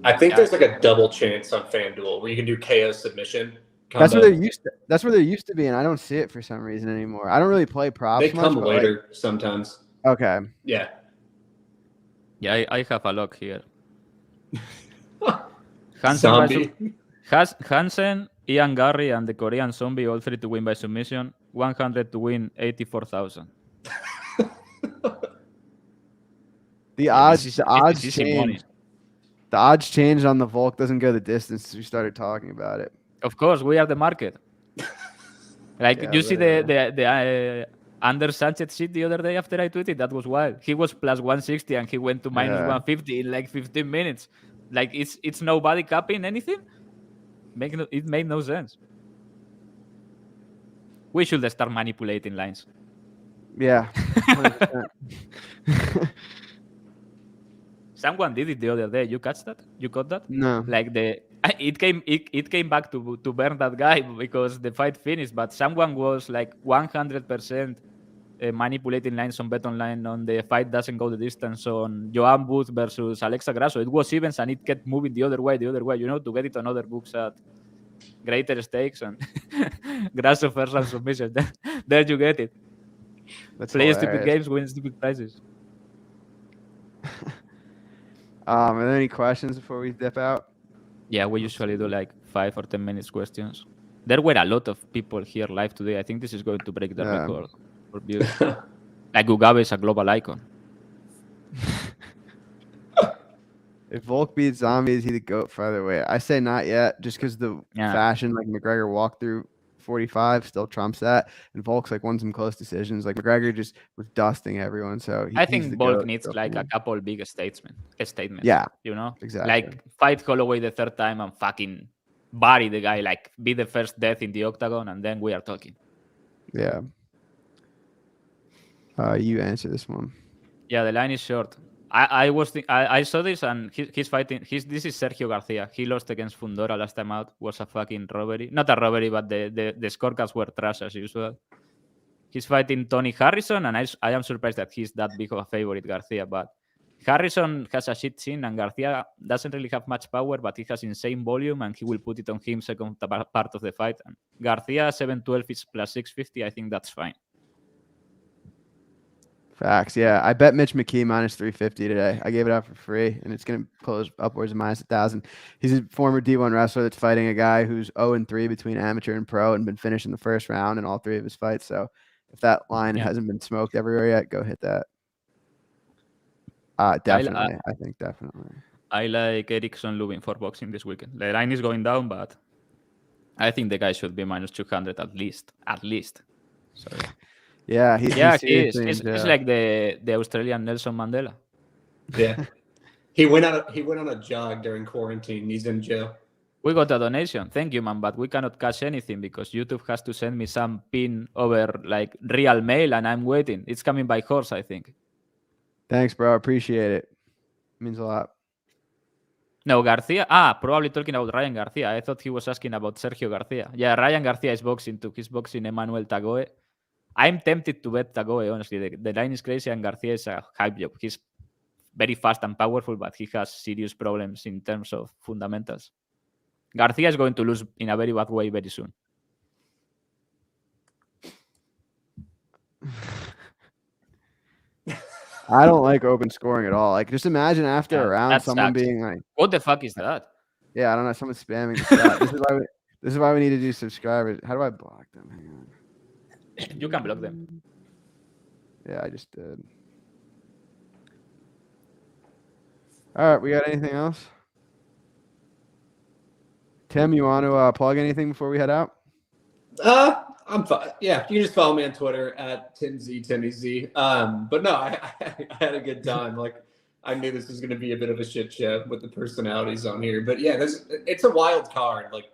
I think there's like a double chance on FanDuel where you can do KO submission. Combo. That's where they used to be, and I don't see it for some reason anymore. I don't really play props. They come later sometimes. Okay. Yeah. Yeah, I have a lock here. Hansen, Ian Gary, and the Korean Zombie all three to win by submission. 100 to win 84,000. The odds changed. The odds changed on the Volk doesn't go the distance as we started talking about it. Of course, we are the market. Like Yeah, you see the Anders Sanchez shit the other day after I tweeted. That was wild. He was plus 160 and he went to minus 150 in like 15 minutes. Like it's nobody capping anything. It made no sense. We should start manipulating lines. Yeah. 100%. Someone did it the other day. You catch that? You caught that? No. Like it came back to burn that guy because the fight finished, but someone was like 100% manipulating lines on Bet Online on the fight doesn't go the distance on Joan Booth versus Alexa Grasso. It was evens and it kept moving the other way, to get it on other books at greater stakes and Grasso first round submission. There you get it. Play stupid games, win stupid prizes. Are there any questions before we dip out? Yeah, we usually do like 5 or 10 minutes questions. There were a lot of people here live today. I think this is going to break the record for views. Like Gugabe is a global icon. If Volk beats Zombie, is he the GOAT for either way? I say not yet, just because the fashion, like McGregor walked through 45 still trumps that, and Volk's like won some close decisions. Like McGregor just was dusting everyone. So I think Volk needs like a couple big statements. Yeah, exactly. Like fight Holloway the third time and fucking bury the guy, like be the first death in the octagon, and then we are talking. Yeah. You answer this one. Yeah, the line is short. I saw this and he's fighting. This is Sergio Garcia. He lost against Fundora last time out. Was a fucking robbery. Not a robbery, but the scorecards were trash as usual. He's fighting Tony Harrison, and I am surprised that he's that big of a favorite, Garcia. But Harrison has a shit chin, and Garcia doesn't really have much power, but he has insane volume, and he will put it on him second part of the fight. And Garcia 712 is plus 650. I think that's fine. Facts, yeah. I bet Mitch McKee minus 350 today. I gave it out for free, and it's going to close upwards of minus 1,000. He's a former D1 wrestler that's fighting a guy who's 0-3 between amateur and pro and been finishing the first round in all three of his fights. So if that line hasn't been smoked everywhere yet, go hit that. Definitely. I think definitely. I like Erickson Lubin for boxing this weekend. The line is going down, but I think the guy should be minus 200 at least. So Yeah, he is. He's like the Australian Nelson Mandela. Yeah. He went on a jog during quarantine. He's in jail. We got a donation. Thank you, man. But we cannot cash anything because YouTube has to send me some pin over like real mail, and I'm waiting. It's coming by horse, I think. Thanks, bro. Appreciate it. Means a lot. No, Garcia. Probably talking about Ryan Garcia. I thought he was asking about Sergio Garcia. Yeah, Ryan Garcia is boxing too. He's boxing Emmanuel Tagoe. I'm tempted to bet Tagoe, honestly. The line is crazy, and Garcia is a hype job. He's very fast and powerful, but he has serious problems in terms of fundamentals. Garcia is going to lose in a very bad way very soon. I don't like open scoring at all. Like, just imagine after a round, someone sucks. being like, "What the fuck is that?" Yeah, I don't know. Someone spamming the chat. This is why we need to do subscribers. How do I block them? Hang on. You can block them. Yeah, I just did. All right, we got anything else? Tim, you want to plug anything before we head out? I'm fine. Yeah, you can just follow me on Twitter at TimZ. But no, I had a good time. Like, I knew this was going to be a bit of a shit show with the personalities on here. But yeah, it's a wild card. Like,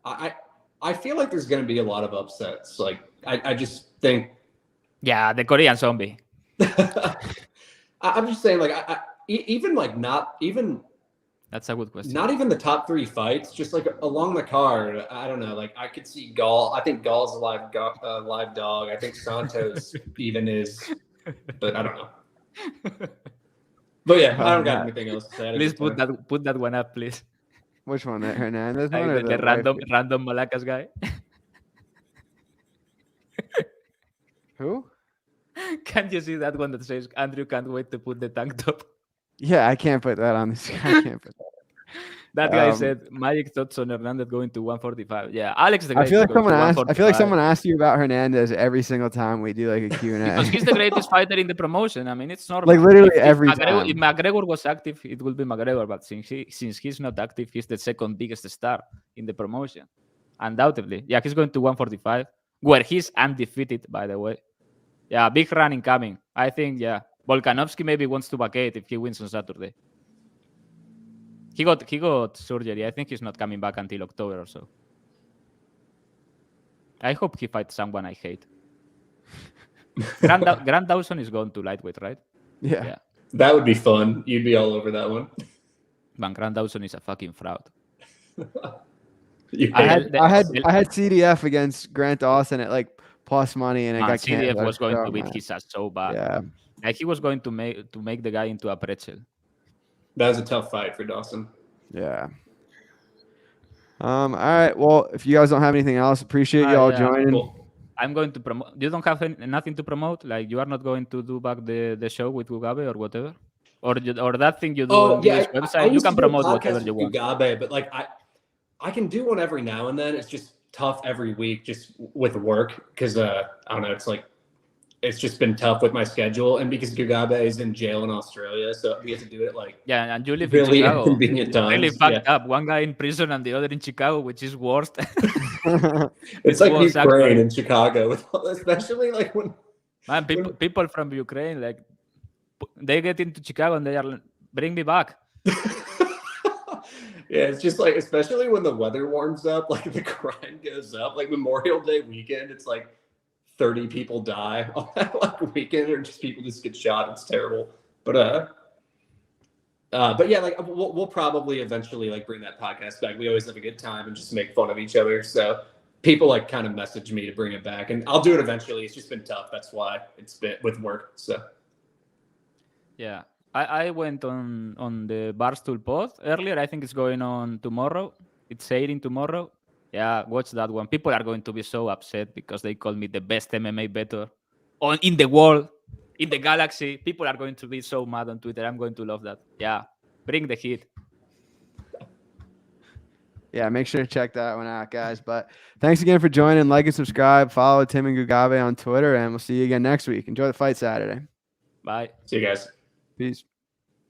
I feel like there's going to be a lot of upsets. Like, I just think. Yeah, the Korean zombie. I'm just saying, like, even like not even. That's a good question. Not even the top 3 fights, just like along the card. I don't know. Like, I could see Gall. I think Gall's a live dog. I think Santos even is, but I don't know. But yeah, I don't got anything else to say. Please put that one up, please. Which one? The Hernandez one? Like Or the random Malacas guy. Who? Can't you see that one that says Andrew can't wait to put the tank top? Yeah, I can't put that on the screen. I can't put that. That guy said Magic thoughts on Hernandez going to 145. Yeah, Alex the guy. I feel like someone asked you about Hernandez every single time we do like a Q&A. Because he's the greatest fighter in the promotion. I mean, it's normal. Like literally every time. If McGregor was active, it would be McGregor. But since he's not active, he's the second biggest star in the promotion. Undoubtedly. Yeah, he's going to 145, where he's undefeated, by the way. Yeah, big run incoming. I think, yeah. Volkanovski maybe wants to vacate if he wins on Saturday. He got surgery. I think he's not coming back until October or so. I hope he fights someone I hate. Grant Dawson is going to lightweight, right? Yeah. That would be fun. You'd be all over that one. Man, Grant Dawson is a fucking fraud. I had CDF against Grant Dawson at like plus money, and it got CDF canceled. was going to beat his ass so bad. Yeah. Like, he was going to make the guy into a pretzel. That was a tough fight for Dawson. Yeah. All right. Well, if you guys don't have anything else, appreciate you all joining. Cool. I'm going to promote. You don't have nothing to promote? Like, you are not going to do back the show with Gugabe or whatever? Or that thing you do on this website? You can promote whatever you want. Gugabe, but like I can do one every now and then. It's just tough every week just with work because I don't know. It's just been tough with my schedule, and because Gugabe is in jail in Australia, so we have to do it like and you live really in Chicago. Inconvenient times. Really fucked up. One guy in prison and the other in Chicago, which is worse. It's like Ukraine and Chicago, especially like when people from Ukraine, like, they get into Chicago and they are like, bring me back. Yeah, it's just like, especially when the weather warms up, like the crime goes up. Like Memorial Day weekend, it's like 30 people die on that like weekend, or just people just get shot. It's terrible. But yeah, like we'll probably eventually like bring that podcast back. We always have a good time and just make fun of each other. So people like kind of message me to bring it back, and I'll do it eventually. It's just been tough. That's why it's been with work. So yeah. I went on the Barstool pod earlier. I think it's going on tomorrow. It's airing tomorrow. Yeah, watch that one. People are going to be so upset because they call me the best MMA bettor in the world, in the galaxy. People are going to be so mad on Twitter. I'm going to love that. Yeah, bring the heat. Yeah, make sure to check that one out, guys. But thanks again for joining. Like and subscribe. Follow Tim and Gugabe on Twitter, and we'll see you again next week. Enjoy the fight Saturday. Bye. See you guys. Peace.